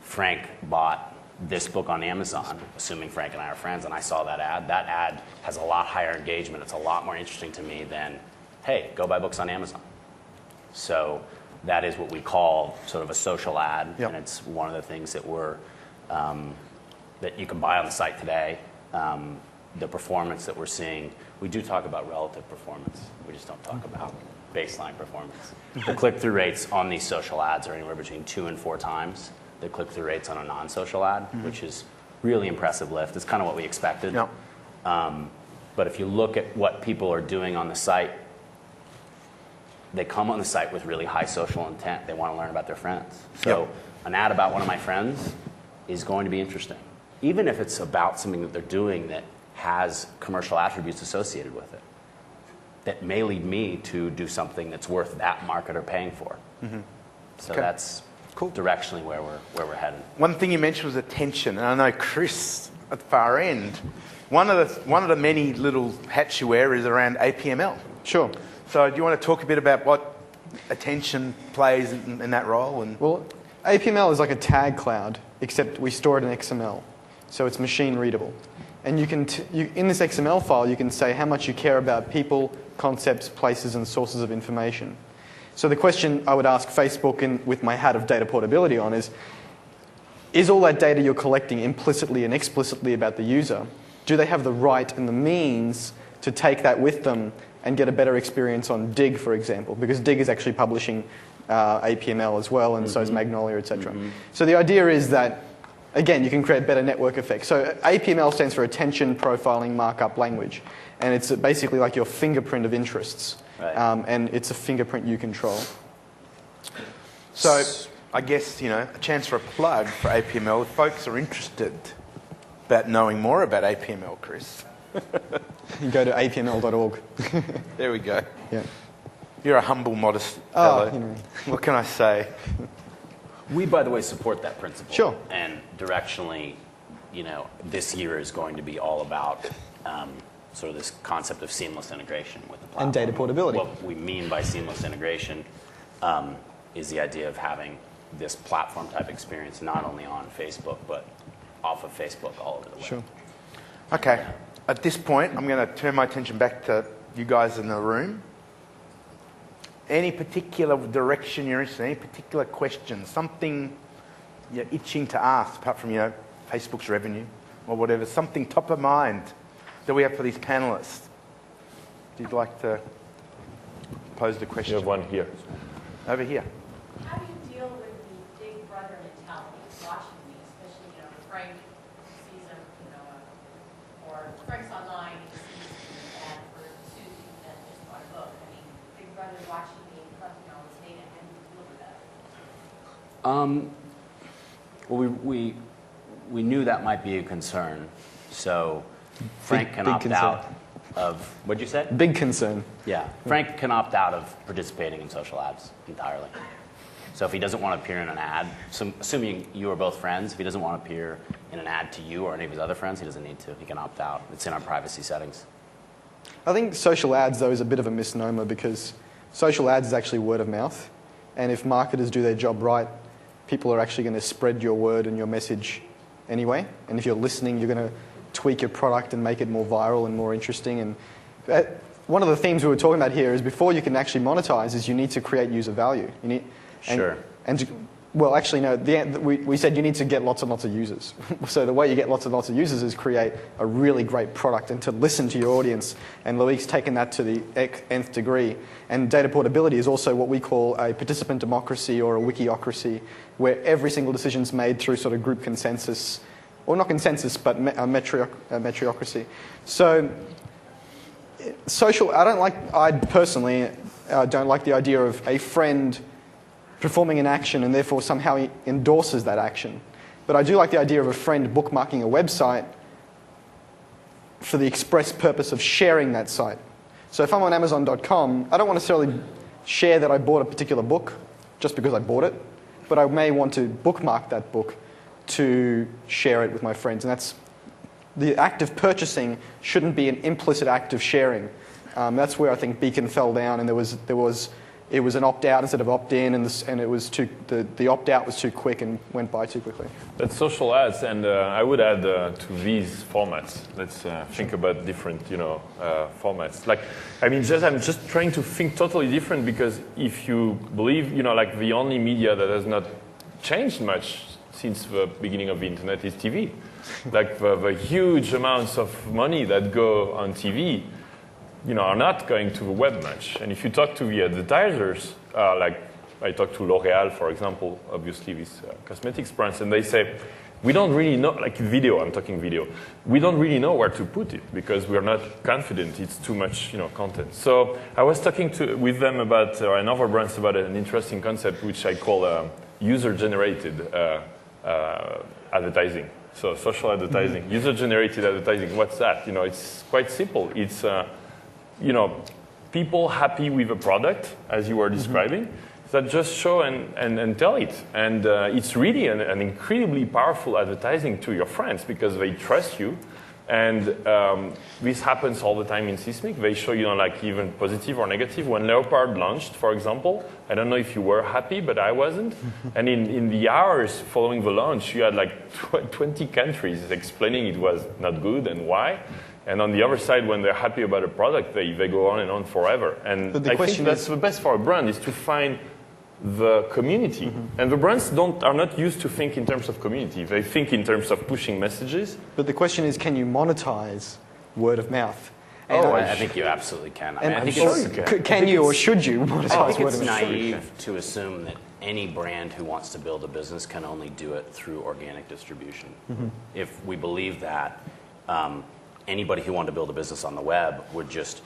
Frank bought this book on Amazon, assuming Frank and I are friends, and I saw that ad has a lot higher engagement. It's a lot more interesting to me than, hey, go buy books on Amazon. So that is what we call sort of a social ad, Yep. and it's one of the things that that you can buy on the site today. The performance that we're seeing, we do talk about relative performance. We just don't talk about baseline performance. The click-through rates on these social ads are anywhere between 2 and 4 times the click-through rates on a non-social ad, which is really impressive lift. It's kind of what we expected. Yep. But if you look at what people are doing on the site, they come on the site with really high social intent. They want to learn about their friends. So an ad about one of my friends is going to be interesting, even if it's about something that they're doing that has commercial attributes associated with it that may lead me to do something that's worth that marketer paying for. Mm-hmm. So that's cool. Directionally where we're headed. One thing you mentioned was attention, and I know Chris at the far end. One of the many little hats you wear is around APML. Sure. So do you want to talk a bit about what attention plays in that role? Well, APML is like a tag cloud, except we store it in XML, so it's machine readable. And you can in this XML file, you can say how much you care about people, concepts, places, and sources of information. So the question I would ask Facebook with my hat of data portability on is all that data you're collecting implicitly and explicitly about the user, do they have the right and the means to take that with them and get a better experience on Dig, for example? Because Dig is actually publishing APML as well, and so is Magnolia, etc. So the idea is that again, you can create better network effects. So APML stands for Attention Profiling Markup Language. And it's basically like your fingerprint of interests. Right. And it's a fingerprint you control. So I guess, a chance for a plug for APML. If folks are interested about knowing more about APML, Chris. You go to apml.org. There we go. Yeah. You're a humble, modest fellow. Oh, What can I say? We, by the way, support that principle. Sure. And directionally, this year is going to be all about sort of this concept of seamless integration with the platform. And data portability. What we mean by seamless integration is the idea of having this platform type experience not only on Facebook, but off of Facebook all over the web. Sure. Okay. At this point, I'm going to turn my attention back to you guys in the room. Any particular direction you're interested in, any particular question, something you're itching to ask, apart from, Facebook's revenue or whatever, something top of mind that we have for these panelists? If you'd like to pose the question. You have one here. Over here. How do you deal with the big brother mentality watching me, especially, Frank sees or Frank's online, he sees an ad for Susie that just bought a book. I mean, big brother watching me, this data, how do you deal with that? Well, we knew that might be a concern, so Frank can big opt concern. out of, what'd you say? Big concern. Yeah, Frank can opt out of participating in social ads entirely. So if he doesn't want to appear in an ad, assuming you are both friends, if he doesn't want to appear in an ad to you or any of his other friends, he doesn't need to. He can opt out. It's in our privacy settings. I think social ads, though, is a bit of a misnomer because social ads is actually word of mouth. And if marketers do their job right, people are actually going to spread your word and your message anyway. And if you're listening, you're going to tweak your product and make it more viral and more interesting. And one of the themes we were talking about here is before you can actually monetize is you need to create user value. You need, Sure. Well, actually, no. We said you need to get lots and lots of users. So the way you get lots and lots of users is create a really great product and to listen to your audience. And Loic's taken that to the nth degree. And data portability is also what we call a participant democracy or a wikiocracy, where every single decision is made through sort of group consensus, or not consensus, but metriocracy. So social, I personally don't like the idea of a friend performing an action and therefore somehow he endorses that action. But I do like the idea of a friend bookmarking a website for the express purpose of sharing that site. So if I'm on Amazon.com, I don't want to necessarily share that I bought a particular book just because I bought it, but I may want to bookmark that book to share it with my friends. And that's the act of purchasing shouldn't be an implicit act of sharing. That's where I think Beacon fell down, and it was an opt-out instead of opt-in, and it was the opt-out was too quick and went by too quickly. That's social ads, and I would add to these formats. Let's think about different, formats. I'm just trying to think totally different because if you believe, like the only media that has not changed much since the beginning of the internet is TV. Like the huge amounts of money that go on TV, are not going to the web much. And if you talk to the advertisers, like I talked to L'Oreal, for example, obviously this cosmetics brand, and they say, we don't really know, like video, I'm talking video, we don't really know where to put it because we're not confident it's too much content. So I was talking with them about, and other brands about an interesting concept which I call user-generated advertising. So social advertising, user-generated advertising, what's that? It's quite simple. It's people happy with a product, as you were describing, that just show and tell it. And it's really an incredibly powerful advertising to your friends because they trust you. And this happens all the time in Seismic. They show like even positive or negative. When Leopard launched, for example, I don't know if you were happy, but I wasn't. And in the hours following the launch, you had like 20 countries explaining it was not good and why. And on the other side, when they're happy about a product, they go on and on forever. And I think that's the best for a brand is to find the community. And the brands are not used to think in terms of community. They think in terms of pushing messages. But the question is, can you monetize word of mouth? And I think you absolutely can. Can you or should you monetize I think word it's of mouth? naive to assume that any brand who wants to build a business can only do it through organic distribution. If we believe that, anybody who wanted to build a business on the web would just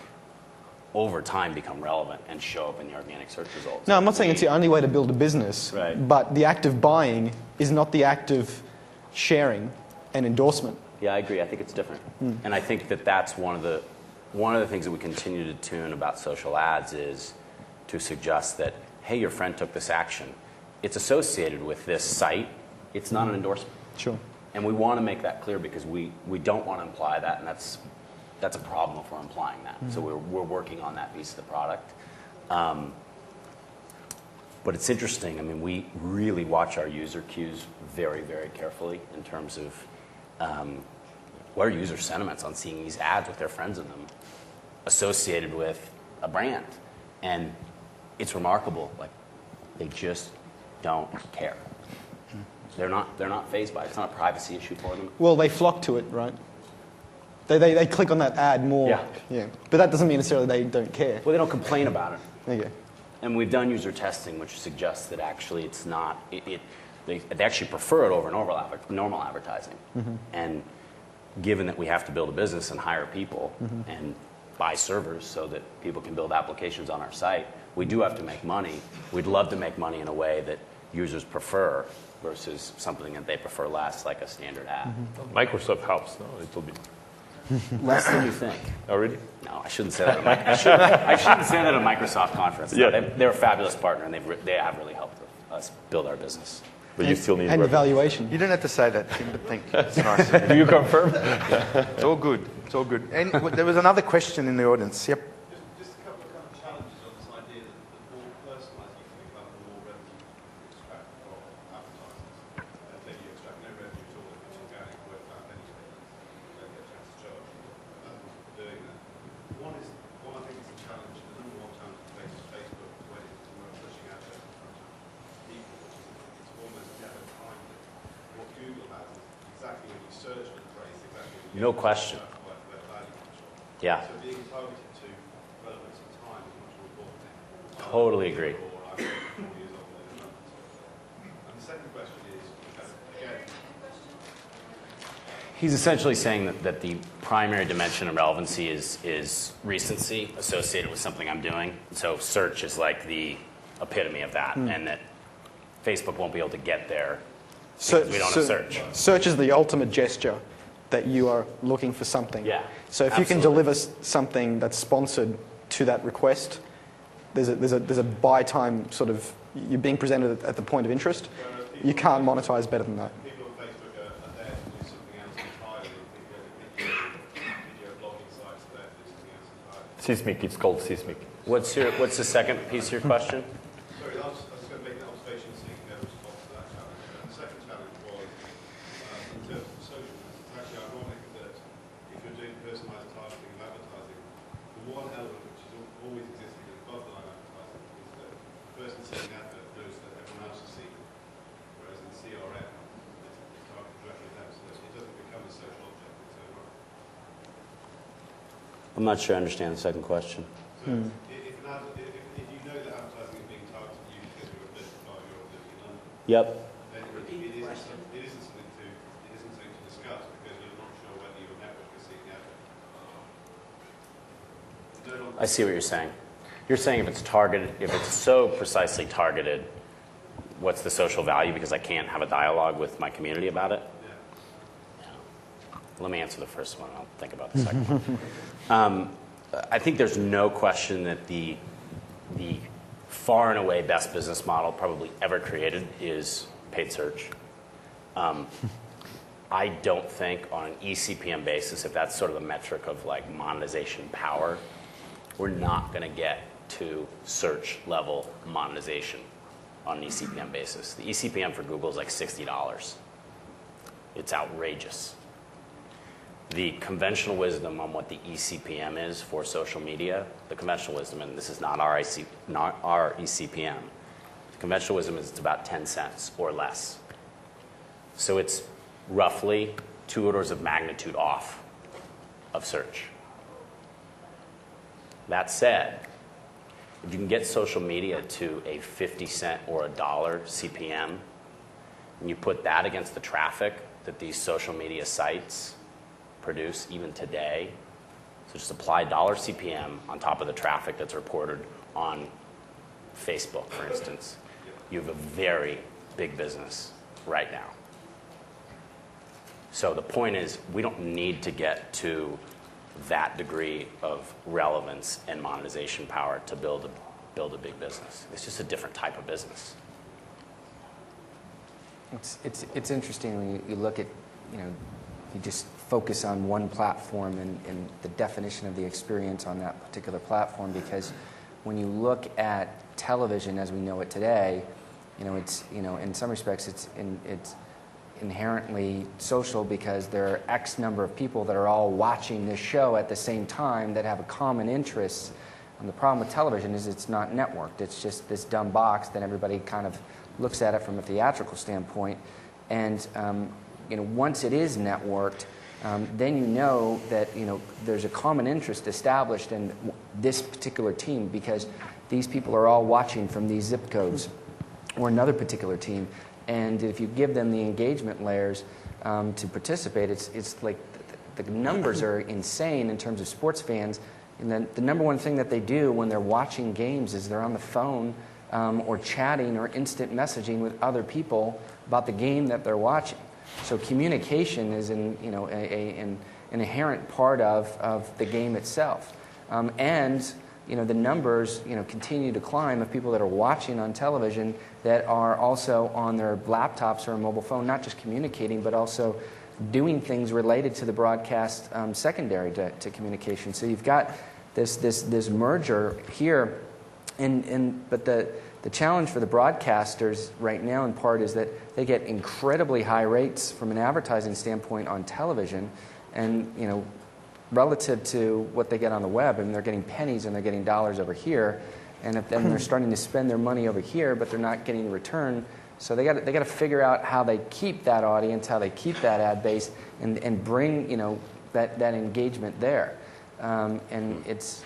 over time become relevant and show up in the organic search results. No, I'm not saying it's the only way to build a business, Right. but the act of buying is not the act of sharing and endorsement. Yeah, I agree. I think it's different. And I think that that's one of the things that we continue to tune about social ads is to suggest that, hey, your friend took this action. It's associated with this site. It's not an endorsement. Sure. And we want to make that clear because we don't want to imply that, and that's a problem if we're implying that. So we're working on that piece of the product. But it's interesting. I mean, we really watch our user cues very, very carefully in terms of what are user sentiments on seeing these ads with their friends in them associated with a brand. And it's remarkable. Like, they just don't care. They're not fazed by it. It's not a privacy issue for them. Well, they flock to it, right? They click on that ad more. Yeah. But that doesn't mean necessarily they don't care. Well, they don't complain about it. There you go. And we've done user testing, which suggests that actually it's not. They actually prefer it over normal advertising. And given that we have to build a business and hire people and buy servers so that people can build applications on our site, we do have to make money. We'd love to make money in a way that users prefer versus something that they prefer less, like a standard ad. Microsoft helps, no, a little bit. Less than you think. Oh, really? No, I shouldn't say that. I shouldn't say that at a Microsoft conference. No, Yeah. they're a fabulous partner, and they have really helped us build our business. But you still need And revenue. evaluation. You don't have to say that, Tim, but thank you. It's nice. of you. Do you confirm? It's all good. It's all good. And there was another question in the audience. Yep. Just a couple of kind of challenges on this idea that the more personalised you can become, the more revenue you extract from advertisers. And then you extract no revenue at all if it's organic word of mouth anyway. You don't get a chance to charge for doing that. One, I think is the challenge, the number one challenge that faces Facebook when it's pushing out there in front of people, which is it's almost never timed. What Google has is exactly when you search for the phrase, exactly when you No question. where the value comes from. Yeah, So being targeted to relevance and time is much more important. totally agree. Or I'm 4 years old than a month. And the second question is, again, He's essentially saying that the primary dimension of relevancy is recency associated with something I'm doing. So search is like the epitome of that, and that Facebook won't be able to get there because we don't have search. Search is the ultimate gesture that you are looking for something. Yeah, So if you can absolutely. deliver something that's sponsored to that request, there's a buy time sort of, you're being presented at the point of interest. You can't monetize better than that. people on Facebook are there to do something else entirely. Video blogging sites are there to do something else entirely. Seismic, it's called Seismic. What's the second piece of your question? Sorry, I was going to make an observation so you can go response to that challenge. And the second challenge was, in terms of social, it's actually ironic that if you're doing personalised targeting of advertising, the one element which has always existed in above the line advertising is that the person seeing the advert knows that everyone else is seeing it. Whereas in CRM, it's targeted directly at them, so it doesn't become a social object in its own right. I'm not sure I understand the second question. So if you know that advertising is being targeted at you because you're a business or you're living in London, Yep. then it isn't something to discuss because you're not sure whether your network is seeing the advert. No longer- I see what you're saying. You're saying if it's targeted, if it's so precisely targeted, what's the social value because I can't have a dialogue with my community about it? Yeah. Let me answer the first one. I'll think about the second one. I think there's no question that the far and away best business model probably ever created is paid search. I don't think on an eCPM basis, if that's sort of the metric of like monetization power, we're not going to get to search level monetization on an eCPM basis. The eCPM for Google is like $60. It's outrageous. The conventional wisdom on what the eCPM is for social media, the conventional wisdom, and this is not our eCPM, the conventional wisdom is it's about 10 cents or less. So it's roughly 2 orders of magnitude off of search. That said, If you can get social media to a 50-cent or a $1 CPM, and you put that against the traffic that these social media sites produce even today, so just apply $1 CPM on top of the traffic that's reported on Facebook, for instance, you have a very big business right now. So the point is, we don't need to get to that degree of relevance and monetization power to build a big business. It's just a different type of business. It's interesting when you look at, you just focus on one platform and the definition of the experience on that particular platform, because when you look at television as we know it today, it's in some respects it's inherently social because there are X number of people that are all watching this show at the same time that have a common interest. And the problem with television is it's not networked. It's just this dumb box that everybody kind of looks at it from a theatrical standpoint. And once it is networked, then you know that there's a common interest established in this particular team because these people are all watching from these zip codes or another particular team. And if you give them the engagement layers to participate, it's like the numbers are insane in terms of sports fans. And the number one thing that they do when they're watching games is they're on the phone or chatting or instant messaging with other people about the game that they're watching. So communication is an inherent part of the game itself. And the numbers continue to climb of people that are watching on television that are also on their laptops or a mobile phone, not just communicating, but also doing things related to the broadcast secondary to communication. So you've got this merger here, but the challenge for the broadcasters right now in part is that they get incredibly high rates from an advertising standpoint on television, and relative to what they get on the web, and they're getting pennies and they're getting dollars over here, and then they're starting to spend their money over here, but they're not getting the return. So they got to figure out how they keep that audience, how they keep that ad base, and bring that engagement there. And it's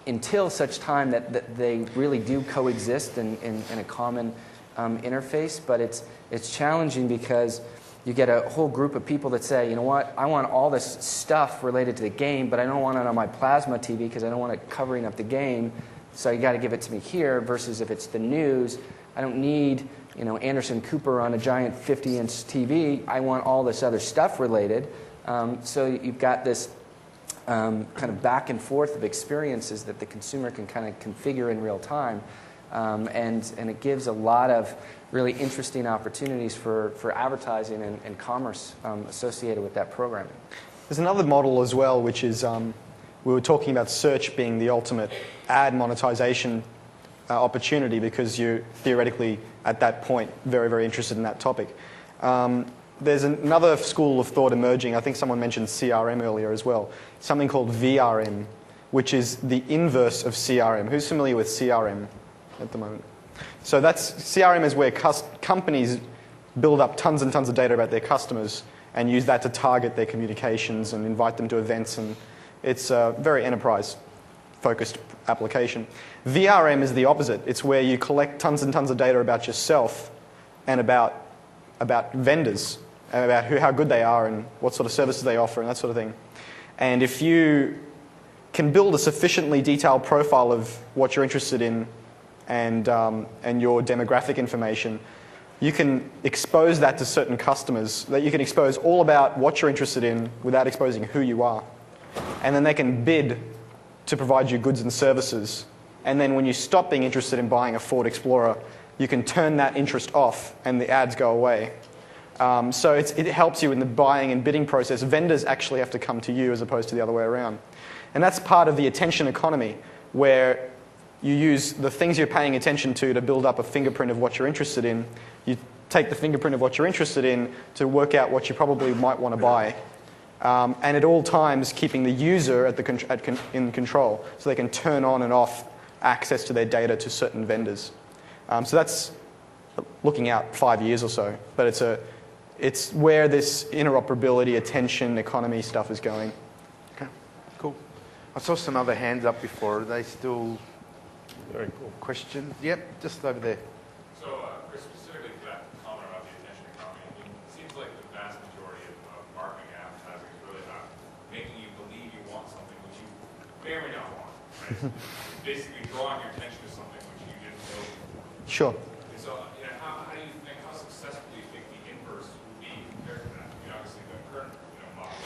until such time that they really do coexist in a common interface. But it's challenging because you get a whole group of people that say, you know what, I want all this stuff related to the game, but I don't want it on my plasma TV because I don't want it covering up the game. So you got to give it to me here. Versus if it's the news, I don't need Anderson Cooper on a giant 50-inch TV. I want all this other stuff related. So you've got this kind of back and forth of experiences that the consumer can kind of configure in real time. And it gives a lot of really interesting opportunities for advertising and commerce associated with that programming. There's another model as well, which is we were talking about search being the ultimate ad monetization opportunity because you're theoretically at that point very, very interested in that topic. There's another school of thought emerging. I think someone mentioned CRM earlier as well. Something called VRM, which is the inverse of CRM. Who's familiar with CRM at the moment? So CRM is where companies build up tons and tons of data about their customers and use that to target their communications and invite them to events. And it's a very enterprise-focused application. VRM is the opposite. It's where you collect tons and tons of data about yourself and about vendors, and about how good they are and what sort of services they offer and that sort of thing. And if you can build a sufficiently detailed profile of what you're interested in and your demographic information, you can expose that to certain customers, that you can expose all about what you're interested in without exposing who you are. And then they can bid to provide you goods and services. And then when you stop being interested in buying a Ford Explorer, you can turn that interest off and the ads go away. So it helps you in the buying and bidding process. Vendors actually have to come to you as opposed to the other way around. And that's part of the attention economy, where you use the things you're paying attention to build up a fingerprint of what you're interested in. You take the fingerprint of what you're interested in to work out what you probably might want to buy. And at all times, keeping the user in control so they can turn on and off access to their data to certain vendors. So that's looking out 5 years or so. But it's where this interoperability, attention, economy stuff is going. Okay, cool. I saw some other hands up before. Are they still Very cool. Question? Yep, just over there. So, Chris, specifically for that comment about the attention economy, I mean, it seems like the vast majority of marketing and advertising is really about making you believe you want something which you may or may not want. Right? It's basically drawing your attention to something which you didn't know. Sure. And so, how do you think, how successful do you think the inverse would be compared to that? I mean, obviously the current model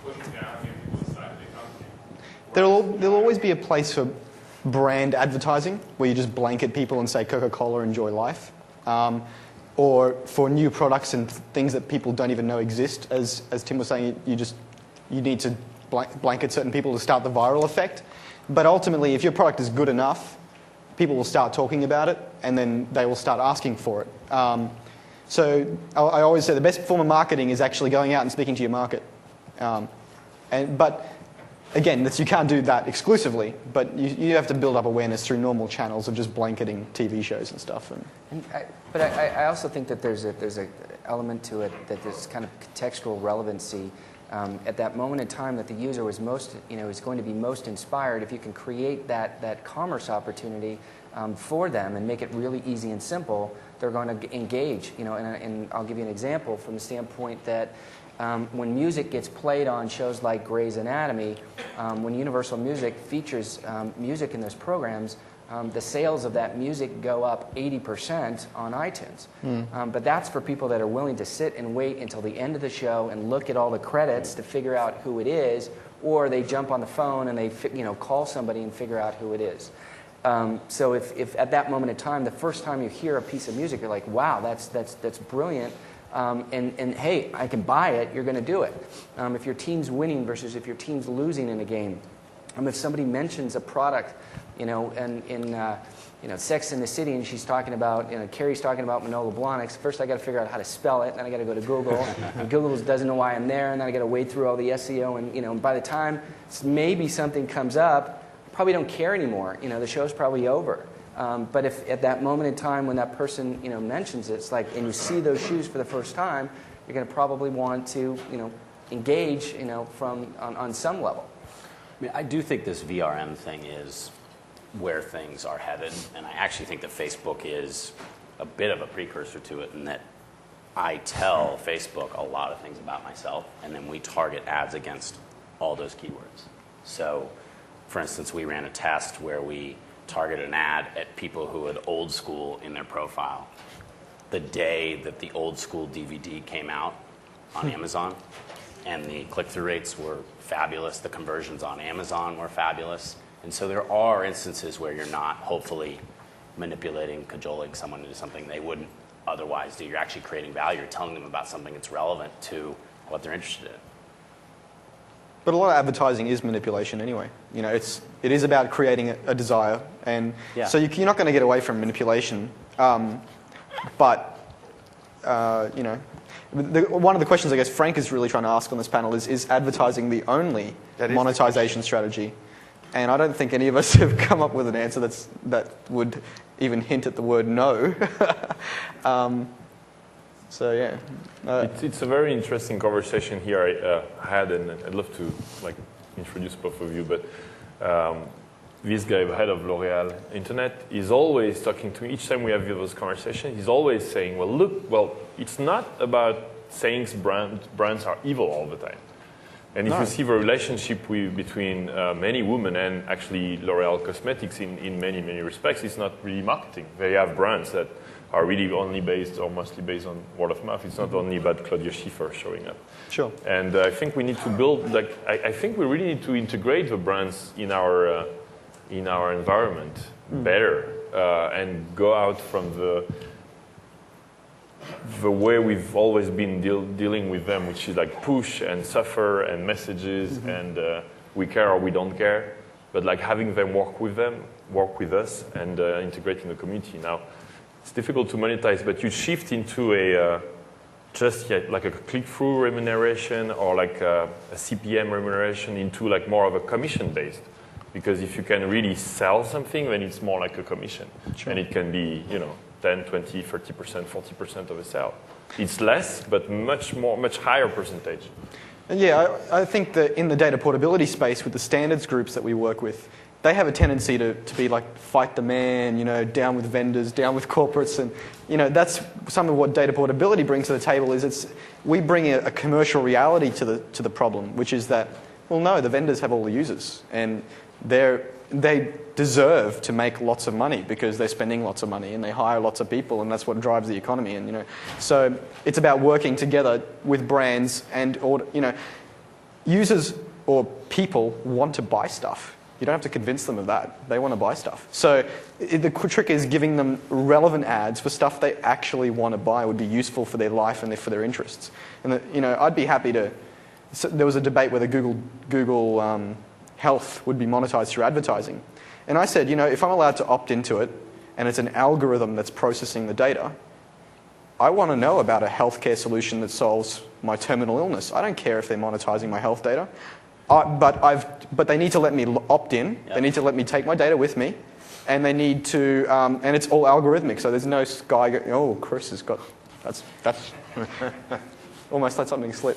pushes down, get people decide they come to you. There'll always be a place for brand advertising where you just blanket people and say Coca-Cola, enjoy life. Or for new products and things that people don't even know exist. As Tim was saying, you need to blanket certain people to start the viral effect. But ultimately, if your product is good enough, people will start talking about it, and then they will start asking for it. So I always say the best form of marketing is actually going out and speaking to your market. But again, you can't do that exclusively, but you have to build up awareness through normal channels of just blanketing TV shows and stuff. But I also think that there's an element to it that there's kind of contextual relevancy at that moment in time that the user was most, is going to be most inspired. If you can create that commerce opportunity for them and make it really easy and simple, they're going to engage. And I'll give you an example from the standpoint that when music gets played on shows like Grey's Anatomy, when Universal Music features music in those programs, the sales of that music go up 80% on iTunes. But that's for people that are willing to sit and wait until the end of the show and look at all the credits to figure out who it is, or they jump on the phone and they call somebody and figure out who it is. So if at that moment in time, the first time you hear a piece of music, you're like, wow, that's brilliant. And hey, I can buy it, you're going to do it. If your team's winning versus if your team's losing in a game. If somebody mentions a product, in Sex and the City, and she's talking about, Carrie's talking about Manolo Blahniks, first I got to figure out how to spell it, then I got to go to Google, and Google doesn't know why I'm there, and then I got to wade through all the SEO, and by the time maybe something comes up, I probably don't care anymore. The show's probably over. But if at that moment in time when that person mentions it, it's like, and you see those shoes for the first time, you're going to probably want to engage on some level. I mean, I do think this VRM thing is where things are headed, and I actually think that Facebook is a bit of a precursor to it in that I tell Facebook a lot of things about myself, and then we target ads against all those keywords. So, for instance, we ran a test where we targeted an ad at people who had old school in their profile. The day that the old school DVD came out on Amazon, and the click-through rates were fabulous, the conversions on Amazon were fabulous. And so there are instances where you're not, hopefully, manipulating, cajoling someone into something they wouldn't otherwise do. You're actually creating value. You're telling them about something that's relevant to what they're interested in. But a lot of advertising is manipulation anyway. It is about creating a desire, and so you're not going to get away from manipulation. But one of the questions I guess Frank is really trying to ask on this panel is advertising the only monetization strategy? And I don't think any of us have come up with an answer that would even hint at the word no. So yeah, it's a very interesting conversation here I had, and I'd love to introduce both of you. But this guy, the head of L'Oréal Internet, is always talking to me. Each time we have those conversations, he's always saying, it's not about saying brands are evil all the time. And if you see the relationship between many women and actually L'Oréal Cosmetics in many, many respects, it's not really marketing. They have brands that are really only based or mostly based on word of mouth. It's not only about Claudia Schiffer showing up. Sure. And I think we need to build, I think we really need to integrate the brands in our environment better and go out from the way we've always been dealing with them, which is like push and suffer and messages and we care or we don't care, but like having them work with us and integrating the community. Now, it's difficult to monetize, but you shift into like a click-through remuneration or like a CPM remuneration into like more of a commission-based. Because if you can really sell something, then it's more like a commission. Sure. And it can be, 10, 20, 30%, 40% of a sale. It's less, but much higher percentage. And yeah, I think that in the data portability space with the standards groups that we work with, they have a tendency to be like fight the man, you know, down with vendors, down with corporates, and you know that's some of what data portability brings to the table. Is we bring a commercial reality to the problem, which is that, well, no, the vendors have all the users, and they deserve to make lots of money because they're spending lots of money and they hire lots of people, and that's what drives the economy. And you know, so it's about working together with brands and, or you know, users or people want to buy stuff. You don't have to convince them of that. They want to buy stuff. So the trick is giving them relevant ads for stuff they actually want to buy, would be useful for their life and for their interests. And you know, I'd be happy to. So there was a debate whether Google Health would be monetized through advertising, and I said, you know, if I'm allowed to opt into it, and it's an algorithm that's processing the data, I want to know about a healthcare solution that solves my terminal illness. I don't care if they're monetizing my health data. But they need to let me opt in. Yep. They need to let me take my data with me, and they need to, and it's all algorithmic. So there's no guy. Oh, Chris has got. That's almost let something slip.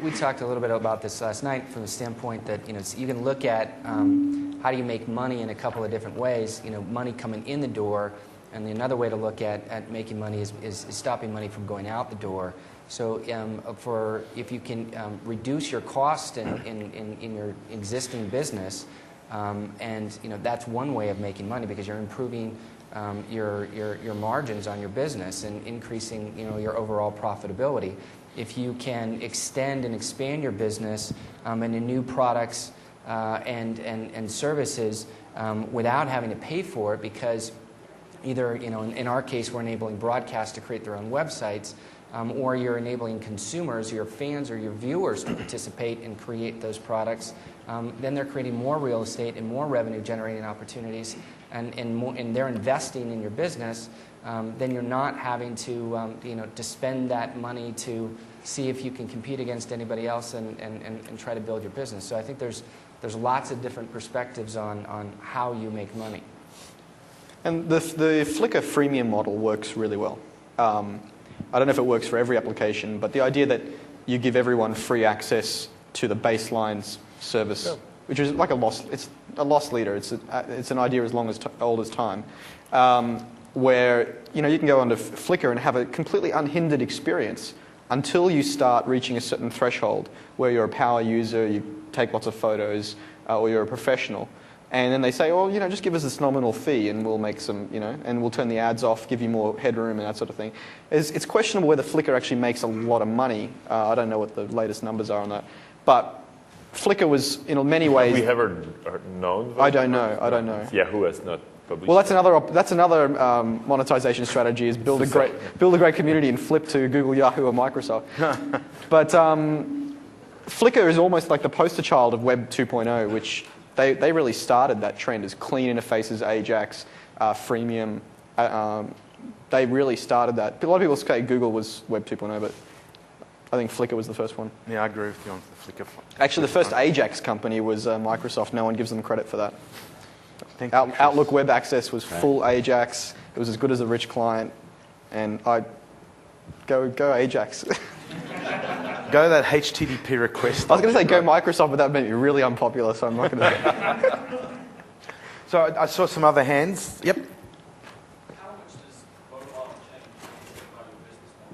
we talked a little bit about this last night from the standpoint that, you know, you can look at how do you make money in a couple of different ways. You know, money coming in the door, and another way to look at making money is stopping money from going out the door. So if you can reduce your cost in your existing business, and you know, that's one way of making money because you're improving your margins on your business and increasing, you know, your overall profitability. If you can extend and expand your business into new products and services without having to pay for it, because either, you know, in our case, we're enabling broadcasts to create their own websites, or you're enabling consumers, your fans or your viewers to participate and create those products, then they're creating more real estate and more revenue generating opportunities, and they're investing in your business. Then you're not having to, you know, to spend that money to see if you can compete against anybody else and try to build your business. So I think there's lots of different perspectives on how you make money. And the Flickr freemium model works really well. I don't know if it works for every application, but the idea that you give everyone free access to the baselines service, which is like it's a loss leader. It's an idea as old as time, where, you know, you can go onto Flickr and have a completely unhindered experience until you start reaching a certain threshold where you're a power user, you take lots of photos, or you're a professional. And then they say, well, you know, just give us this nominal fee and we'll make some, you know, and we'll turn the ads off, give you more headroom and that sort of thing. It's questionable whether Flickr actually makes a lot of money. I don't know what the latest numbers are on that. But Flickr was, in many ways... Have we ever known? I don't know. Yahoo has not published. Well, that's another monetization strategy, is build a great community and flip to Google, Yahoo, or Microsoft. But Flickr is almost like the poster child of Web 2.0, which... They really started that trend as clean interfaces, Ajax, freemium. They really started that. A lot of people say Google was Web 2.0, but I think Flickr was the first one. Yeah, I agree with you on the Flickr. Actually, the first Ajax company was Microsoft. No one gives them credit for that. Outlook Web Access was full Ajax. It was as good as a rich client. And I go Ajax. Go that HTTP request. I was going to say go Microsoft, but that made me really unpopular, so I'm not going to. So I saw some other hands. Yep. How much does mobile change about your business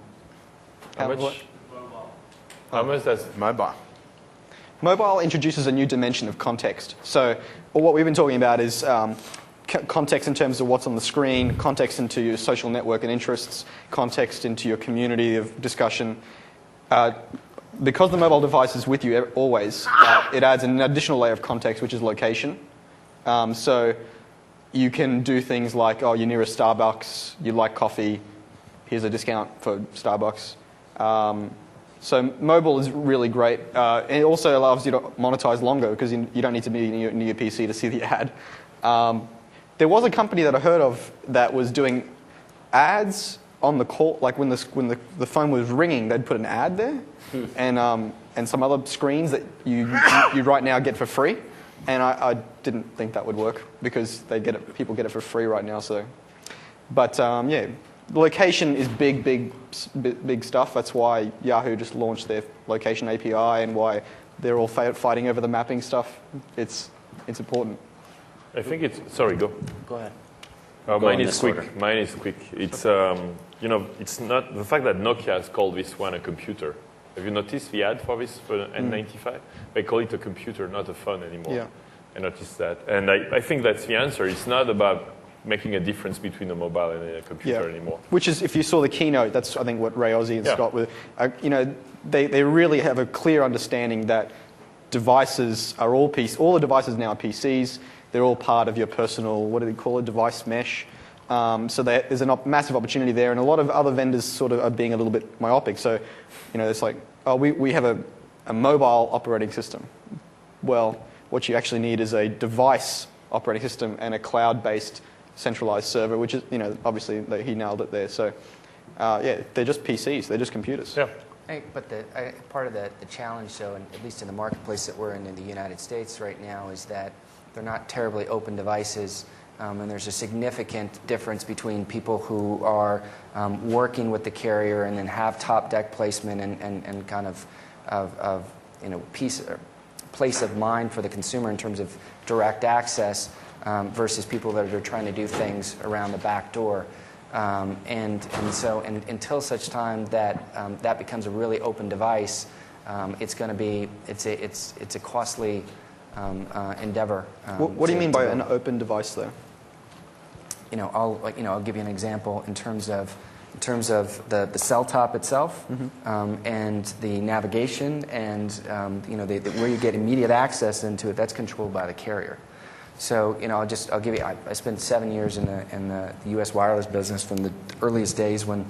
model? How much? Mobile. How much does Mobile. Mobile introduces a new dimension of context. So what we've been talking about is context in terms of what's on the screen, context into your social network and interests, context into your community of discussion. Because the mobile device is with you always, it adds an additional layer of context, which is location. So you can do things like, oh, you're near a Starbucks, you like coffee, here's a discount for Starbucks. So mobile is really great. And it also allows you to monetize longer because you don't need to be near your PC to see the ad. There was a company that I heard of that was doing ads on the call, like when the phone was ringing, they'd put an ad there, and some other screens that you right now get for free, and I didn't think that would work because people get it for free right now. So, but yeah, location is big stuff. That's why Yahoo just launched their location API and why they're all fighting over the mapping stuff. It's it's important. I think it's, sorry, go. Go ahead. Mine in is this quick. order. Mine is quick. It's it's not the fact that Nokia has called this one a computer. Have you noticed the ad for this for N95? They call it a computer, not a phone anymore. Yeah. I noticed that, and I think that's the answer. It's not about making a difference between a mobile and a computer anymore. Which is, if you saw the keynote, that's I think what Ray Ozzie and Scott were. They really have a clear understanding that devices are all the devices now are PCs. They're all part of your personal, what do they call it, device mesh. So there's a massive opportunity there, and a lot of other vendors sort of are being a little bit myopic. So, it's like, we have a mobile operating system. Well, what you actually need is a device operating system and a cloud-based centralized server, which is, obviously he nailed it there. So, they're just PCs, they're just computers. Yeah. But part of the challenge, though, at least in the marketplace that we're in the United States right now, is that they're not terribly open devices, and there's a significant difference between people who are working with the carrier and then have top deck placement and kind of place of mind for the consumer in terms of direct access versus people that are trying to do things around the back door. So until such time that that becomes a really open device, it's a costly endeavor. What do you mean by an open device, though? I'll give you an example in terms of the cell top itself, and the navigation, and where you get immediate access into it. That's controlled by the carrier. So I'll give you. I spent 7 years in the U.S. wireless business from the earliest days when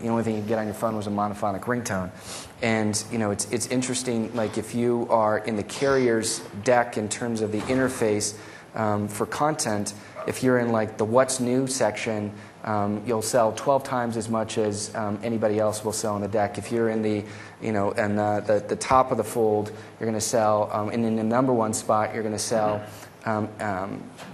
the only thing you could get on your phone was a monophonic ringtone, and it's interesting. Like if you are in the carrier's deck in terms of the interface for content, if you're in like the What's New section, you'll sell 12 times as much as anybody else will sell on the deck. If you're in the the top of the fold, you're going to sell, and in the number one spot, you're going to sell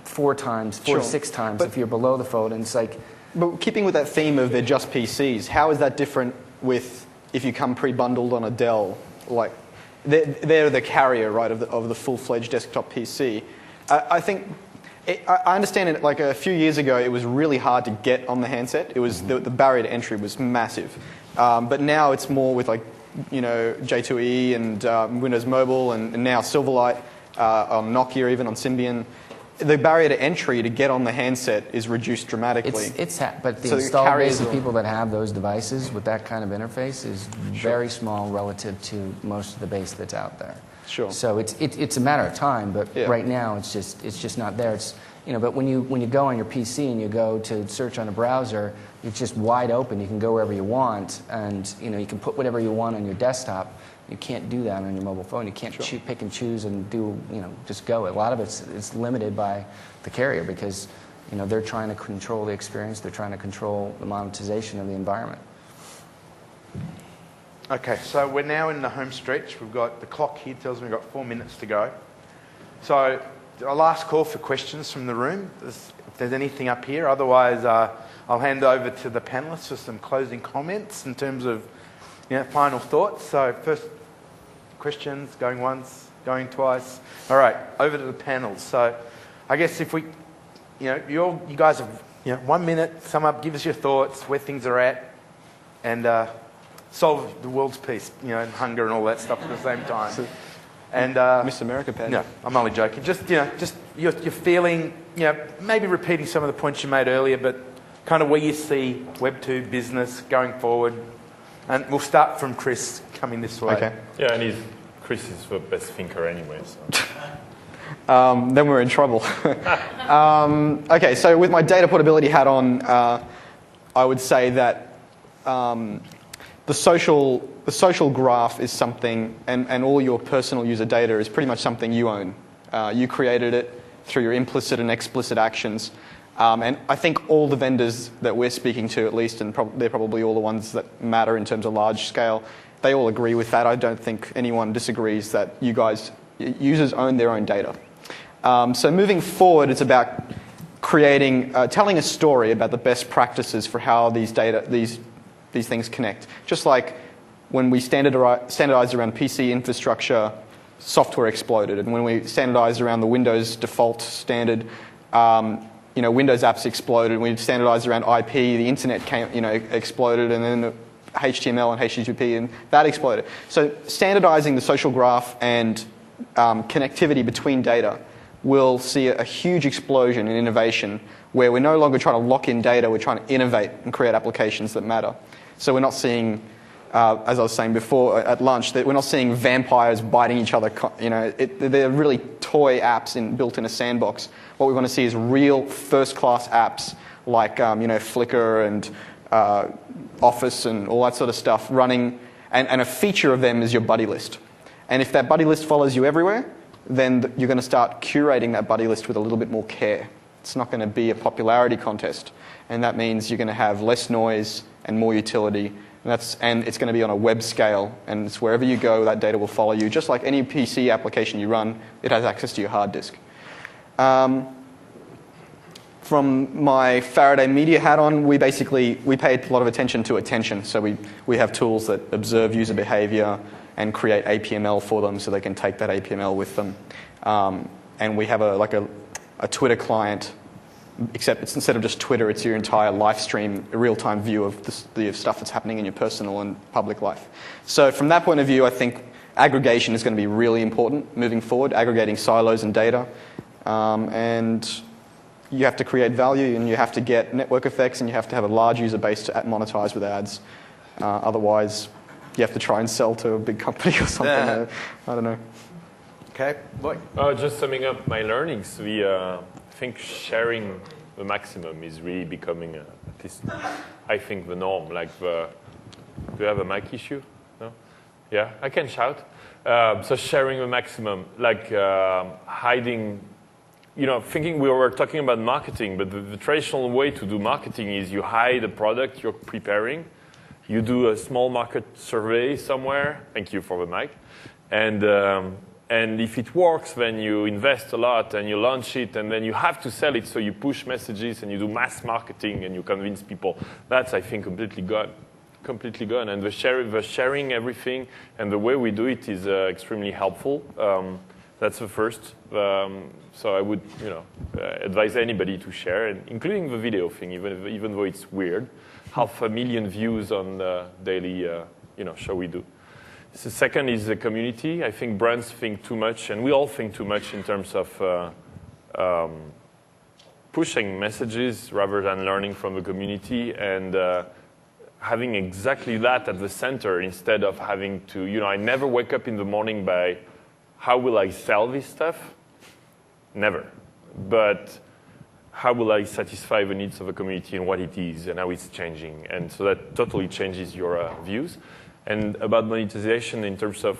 4 to 6 times if you're below the fold. And it's like, but keeping with that theme of they're just PCs, how is that different with if you come pre-bundled on a Dell? Like they're the carrier, right, of the full-fledged desktop PC. I think. I understand it. Like a few years ago, it was really hard to get on the handset. It was the barrier to entry was massive, but now it's more with like J2E and Windows Mobile and now Silverlight on Nokia, even on Symbian. The barrier to entry to get on the handset is reduced dramatically. But the installed base of people that have those devices with that kind of interface is very small relative to most of the base that's out there. Sure. So it's a matter of time, but right now it's just not there. But when you go on your PC and you go to search on a browser, it's just wide open. You can go wherever you want, and you can put whatever you want on your desktop. You can't do that on your mobile phone. You can't pick and choose and do just go. A lot of it's limited by the carrier because they're trying to control the experience. They're trying to control the monetization of the environment. Okay, so we're now in the home stretch. We've got the clock here tells me we've got 4 minutes to go. So I'll last call for questions from the room, if there's anything up here. Otherwise, I'll hand over to the panelists for some closing comments in terms of final thoughts. So first questions, going once, going twice. All right, over to the panels. So I guess if we, you guys have 1 minute, sum up, give us your thoughts, where things are at, and solve the world's peace, and hunger and all that stuff at the same time. And Miss America, Pat. No, I'm only joking. Just you're feeling, maybe repeating some of the points you made earlier, but kind of where you see Web2 business going forward. And we'll start from Chris coming this way. Okay. Yeah, and Chris is the best thinker anyway. So. Then we're in trouble. Okay, so with my data portability hat on, I would say that the social graph is something, and all your personal user data is pretty much something you own. You created it through your implicit and explicit actions. And I think all the vendors that we're speaking to, at least, and they're probably all the ones that matter in terms of large scale, they all agree with that. I don't think anyone disagrees that users own their own data. So moving forward, it's about telling a story about the best practices for how these things connect. Just like when we standardized around PC infrastructure software exploded, and when we standardized around the Windows default standard, Windows apps exploded. When we standardized around IP, the internet exploded, and then the HTML and HTTP, and that exploded. So standardizing the social graph and connectivity between data will see a huge explosion in innovation, where we're no longer trying to lock in data, we're trying to innovate and create applications that matter. So we're not seeing, as I was saying before at lunch, that we're not seeing vampires biting each other. They're really toy apps built in a sandbox. What we want to see is real first-class apps like Flickr and Office and all that sort of stuff running, and a feature of them is your buddy list. And if that buddy list follows you everywhere, then you're going to start curating that buddy list with a little bit more care. It's not going to be a popularity contest, and that means you're going to have less noise and more utility, and it's going to be on a web scale, and it's wherever you go, that data will follow you. Just like any PC application you run, it has access to your hard disk. From my Faraday Media hat on, we paid a lot of attention to attention. So we have tools that observe user behavior and create APML for them so they can take that APML with them. And we have a Twitter client, except it's instead of just Twitter, it's your entire live stream, a real-time view of the stuff that's happening in your personal and public life. So from that point of view, I think aggregation is going to be really important moving forward, aggregating silos and data. And you have to create value, and you have to get network effects, and you have to have a large user base to monetize with ads. Otherwise, you have to try and sell to a big company or something. Yeah. I don't know. Okay, Lloyd. Just summing up my learnings, I think sharing the maximum is really becoming, at least I think, the norm. Do you have a mic issue? No? Yeah, I can shout. So sharing the maximum, hiding, thinking we were talking about marketing, but the traditional way to do marketing is you hide a product you're preparing, you do a small market survey somewhere, thank you for the mic, and if it works, then you invest a lot and you launch it, and then you have to sell it, so you push messages and you do mass marketing and you convince people. That's, I think, completely gone. And the sharing everything and the way we do it is extremely helpful. That's the first. So I would, advise anybody to share, and including the video thing, even though it's weird. 500,000 views on the daily, show we do. The second is the community. I think brands think too much, and we all think too much in terms of pushing messages rather than learning from the community and having exactly that at the center instead of having to, I never wake up in the morning by how will I sell this stuff? Never. But how will I satisfy the needs of the community and what it is and how it's changing? And so that totally changes your views. And about monetization in terms of,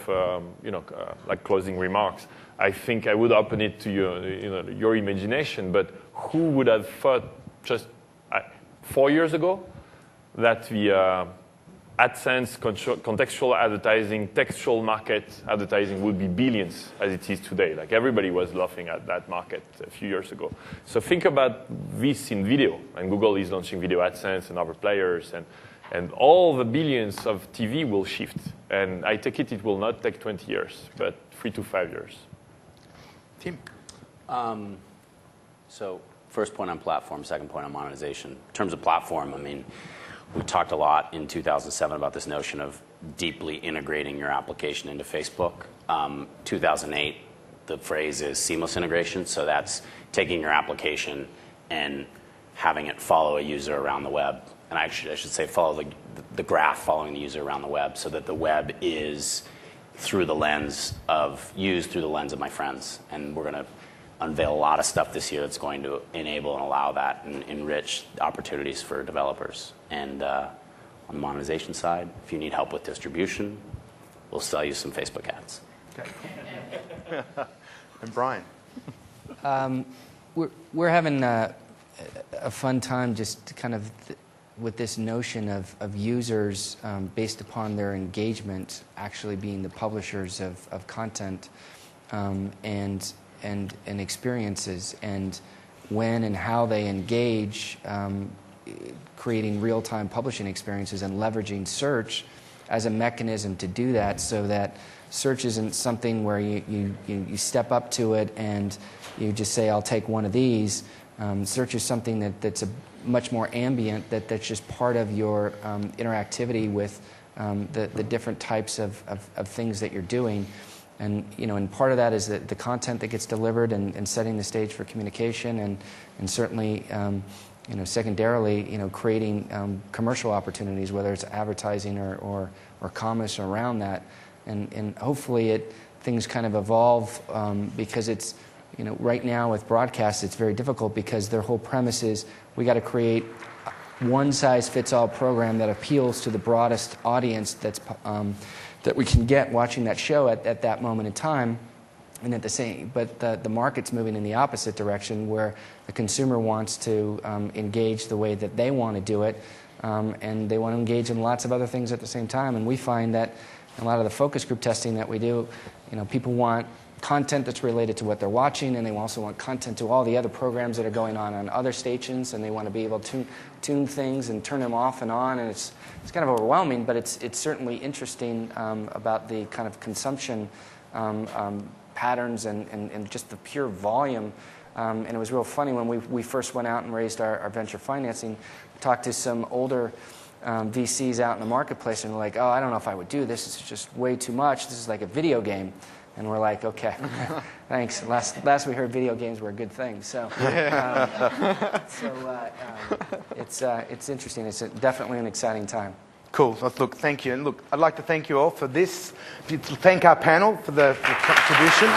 closing remarks, I think I would open it to your imagination. But who would have thought just 4 years ago that the AdSense, contextual advertising, textual market advertising would be billions as it is today? Everybody was laughing at that market a few years ago. So think about this in video. And Google is launching video AdSense and other players. And all the billions of TV will shift. And I take it will not take 20 years, but 3 to 5 years. Tim. So first point on platform, second point on monetization. In terms of platform, we talked a lot in 2007 about this notion of deeply integrating your application into Facebook. 2008, the phrase is seamless integration. So that's taking your application and having it follow a user around the web. And I should say follow the graph following the user around the web, so that the web is used through the lens of my friends. And we're going to unveil a lot of stuff this year that's going to enable and allow that and enrich opportunities for developers. And on the monetization side, if you need help with distribution, we'll sell you some Facebook ads. Okay. And Brian. We're having a fun time just kind of with this notion of users based upon their engagement actually being the publishers of content and experiences, and when and how they engage, creating real-time publishing experiences and leveraging search as a mechanism to do that, so that search isn't something where you step up to it and you just say, I'll take one of these. Search is something that's a much more ambient, that's just part of your interactivity with the different types of things that you're doing. And and part of that is the content that gets delivered and setting the stage for communication, and certainly secondarily creating commercial opportunities, whether it's advertising or commerce around that, and hopefully things kind of evolve because it's right now with broadcast it's very difficult because their whole premise is we got to create one size fits all program that appeals to the broadest audience that we can get watching that show at that moment in time. And but the market's moving in the opposite direction, where the consumer wants to engage the way that they want to do it, and they want to engage in lots of other things at the same time. And we find that in a lot of the focus group testing that we do, people want content that's related to what they're watching, and they also want content to all the other programs that are going on other stations, and they want to be able to tune things and turn them off and on, and it's kind of overwhelming, but it's certainly interesting about the kind of consumption patterns and just the pure volume. And it was real funny when we first went out and raised our venture financing, talked to some older VCs out in the marketplace, and they're like, oh, I don't know if I would do this. It's just way too much. This is like a video game. And we're like, okay, thanks. Last we heard, video games were a good thing. So, it's interesting. It's definitely an exciting time. Cool. Look, thank you. And look, I'd like to thank you all for this. Thank our panel for the contribution.